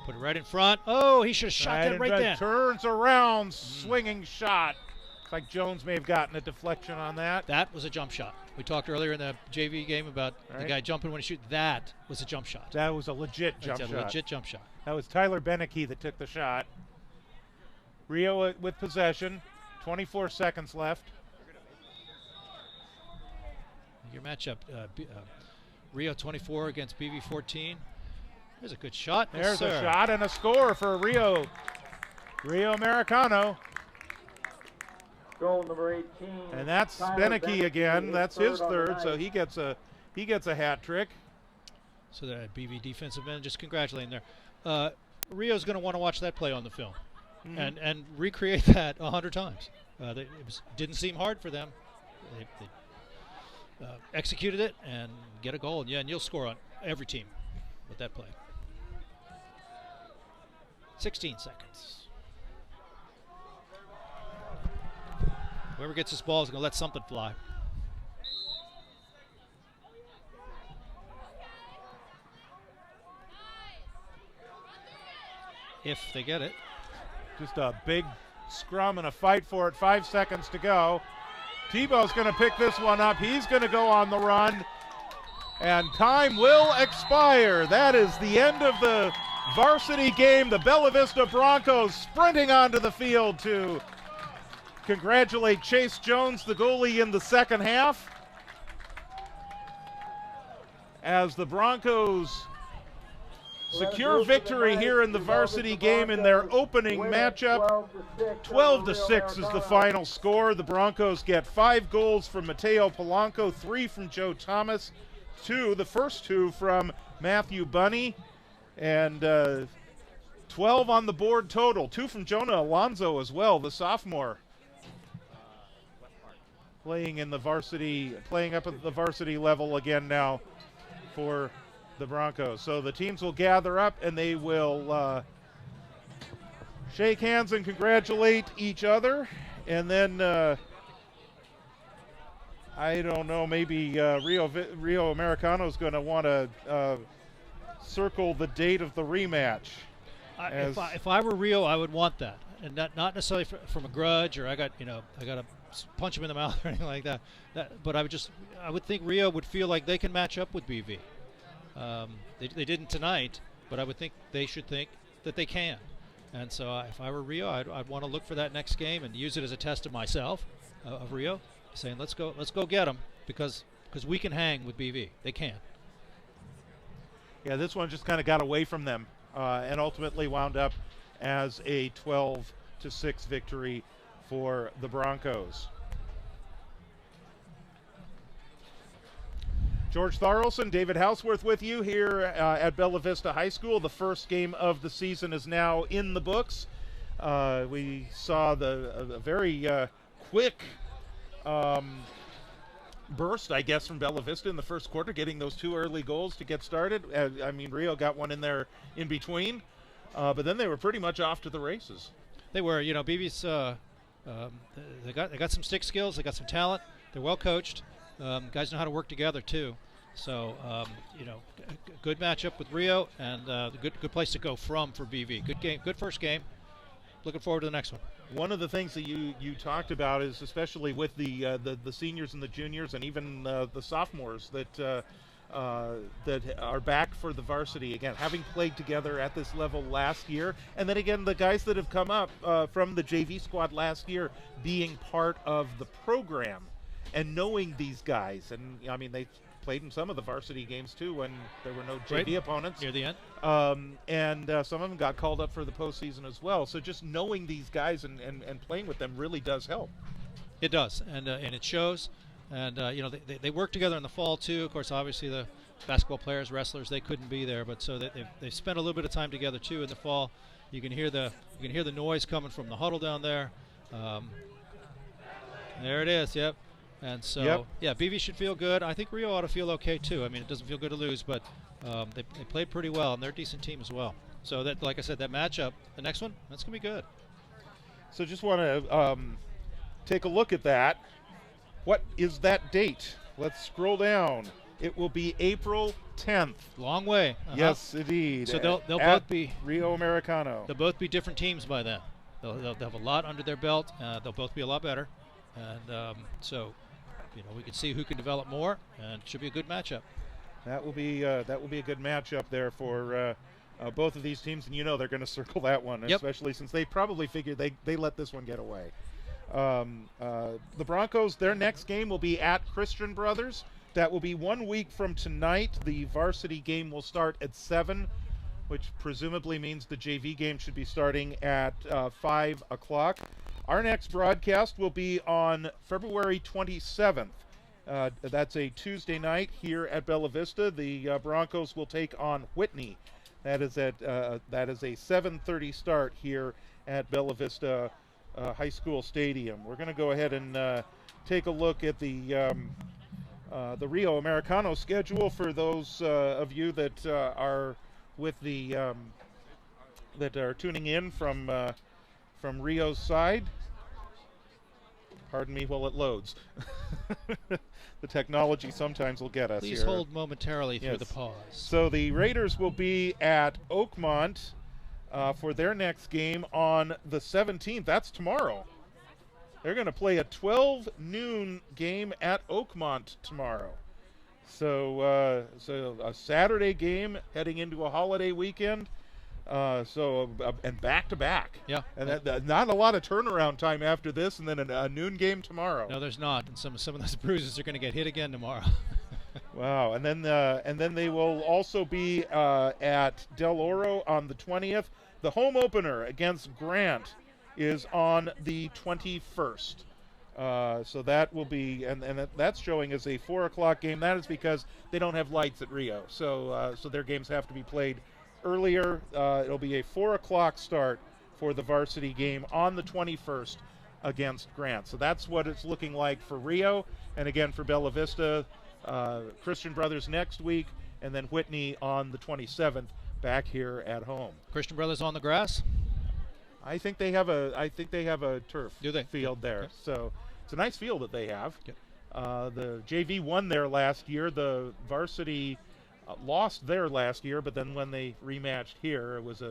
B: Put it right in front. Oh, he should have shot that right there.
A: Turns around, swinging shot. Looks like Jones may have gotten a deflection on that.
B: That was a jump shot. We talked earlier in the JV game about the guy jumping when he shoots. That was a jump shot.
A: That was a legit jump shot.
B: A legit jump shot.
A: That was Tyler Beneke that took the shot. Rio with possession. 24 seconds left.
B: Your matchup, Rio 24 against BV 14. There's a good shot.
A: There's a shot and a score for Rio. Rio Americano.
C: Goal number 18.
A: And that's Beneke again. That's his third, so he gets a hat trick.
B: So the BV defensive end, just congratulating there. Rio's going to want to watch that play on the film and recreate that 100 times. It didn't seem hard for them. They executed it and get a goal. And you'll score on every team with that play. 16 seconds. Whoever gets this ball is going to let something fly. If they get it.
A: Just a big scrum and a fight for it. 5 seconds to go. Tebow's going to pick this one up. He's going to go on the run. And time will expire. That is the end of the varsity game. The Bella Vista Broncos sprinting onto the field to congratulate Chase Jones, the goalie, in the second half. As the Broncos secure victory here in the varsity game in their opening matchup. 12-6 is the final score. The Broncos get 5 goals from Mateo Polanco, 3 from Joe Thomas, the first 2 from Matthew Bunny. And 12 on the board total. 2 from Jonah Alonso as well, the sophomore. Playing up at the varsity level again now for the Broncos. So the teams will gather up and they will shake hands and congratulate each other. And then, I don't know, maybe Rio Americano is going to want to circle the date of the rematch.
B: If I were Rio, I would want that, and not necessarily from a grudge or I got to punch him in the mouth or anything like that. But I would think Rio would feel like they can match up with BV. They didn't tonight, but I would think they should think that they can. And so if I were Rio, I'd want to look for that next game and use it as a test of myself, of Rio, saying let's go get them because we can hang with BV. They can.
A: Yeah, this one just kind of got away from them and ultimately wound up as a 12-6 victory for the Broncos. George Tharlson, David Houseworth with you here at Bella Vista High School. The first game of the season is now in the books. We saw a very quick burst, I guess, from Bella Vista in the first quarter, getting those 2 early goals to get started. I mean, Rio got one in there in between, but then they were pretty much off to the races.
B: They were, BB's. They got some stick skills. They got some talent. They're well coached. Guys know how to work together too. So good matchup with Rio, and good place to go for BV. Good game, good first game. Looking forward to the next one.
A: One of the things that you talked about is, especially with the seniors and the juniors and even the sophomores that are back for the varsity again, having played together at this level last year, and then again the guys that have come up from the JV squad last year being part of the program and knowing these guys. And I mean, they played in some of the varsity games too when there were no JV opponents
B: near the end,
A: and some of them got called up for the postseason as well. So just knowing these guys and playing with them really does help.
B: It does, and it shows. And they work together in the fall too. Of course, obviously the basketball players, wrestlers, they couldn't be there, but so they've spent a little bit of time together too in the fall. You can hear the noise coming from the huddle down there. There it is. Yep. And so, yeah, BV should feel good. I think Rio ought to feel okay, too. I mean, it doesn't feel good to lose, but they played pretty well, and they're a decent team as well. So, that, like I said, that matchup, the next one, that's going to be good.
A: So just want to take a look at that. What is that date? Let's scroll down. It will be April 10th.
B: Long way.
A: Yes, indeed.
B: So they'll both be
A: Rio Americano.
B: They'll both be different teams by then. They'll have a lot under their belt. They'll both be a lot better. And so we can see who can develop more, and it should be a good matchup.
A: That will be a good matchup there for both of these teams, and they're going to circle that one, especially since they probably figured they let this one get away. The Broncos, their next game will be at Christian Brothers. That will be 1 week from tonight. The varsity game will start at 7, which presumably means the JV game should be starting at 5 o'clock. Our next broadcast will be on February 27th. That's a Tuesday night here at Bella Vista. The Broncos will take on Whitney. That is a 7:30 start here at Bella Vista High School Stadium. We're going to go ahead and take a look at the Rio Americano schedule for those of you that are with the that are tuning in from Rio's side. Pardon me while it loads. The technology sometimes will get us
B: Please
A: here.
B: hold momentarily through the pause.
A: So the Raiders will be at Oakmont for their next game on the 17th. That's tomorrow. They're going to play a 12 noon game at Oakmont tomorrow. So a Saturday game heading into a holiday weekend. And back to back.
B: Yeah.
A: And not a lot of turnaround time after this, and then a noon game tomorrow.
B: No, there's not. And some of those bruises are going to get hit again tomorrow.
A: Wow. And then they will also be at Del Oro on the 20th. The home opener against Grant is on the 21st. So that will be, and that's showing as a 4 o'clock game. That is because they don't have lights at Rio. So their games have to be played earlier. It'll be a 4 o'clock start for the varsity game on the 21st against Grant. So that's what it's looking like for Rio. And again, for Bella Vista, Christian Brothers next week, and then Whitney on the 27th back here at home.
B: Christian Brothers on the grass?
A: I think they have a turf field there.
B: Okay.
A: So it's a nice field that they have.
B: Yep.
A: The JV won there last year. The varsity lost there last year, but then when they rematched here, it was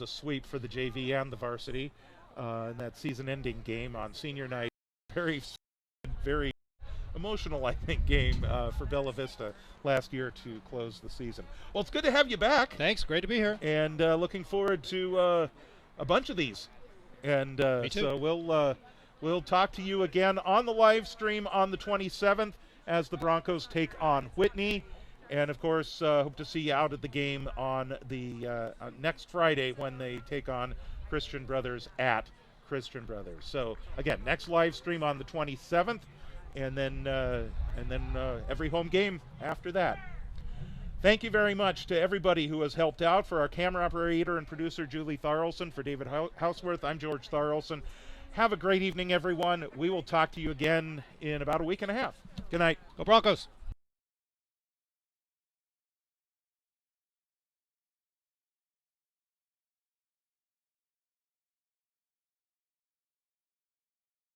A: a sweep for the JV and the varsity in that season-ending game on senior night. Very emotional, I think, game for Bella Vista last year to close the season. Well, it's good to have you back.
B: Thanks. Great to be here.
A: And looking forward to a bunch of these. And
B: Me too.
A: so we'll talk to you again on the live stream on the 27th as the Broncos take on Whitney. And, of course, hope to see you out at the game on the next Friday when they take on Christian Brothers at Christian Brothers. So, again, next live stream on the 27th, and then every home game after that. Thank you very much to everybody who has helped out. For our camera operator and producer, Julie Tharlson. For David Houseworth, I'm George Tharlson. Have a great evening, everyone. We will talk to you again in about a week and a half. Good night.
B: Go Broncos.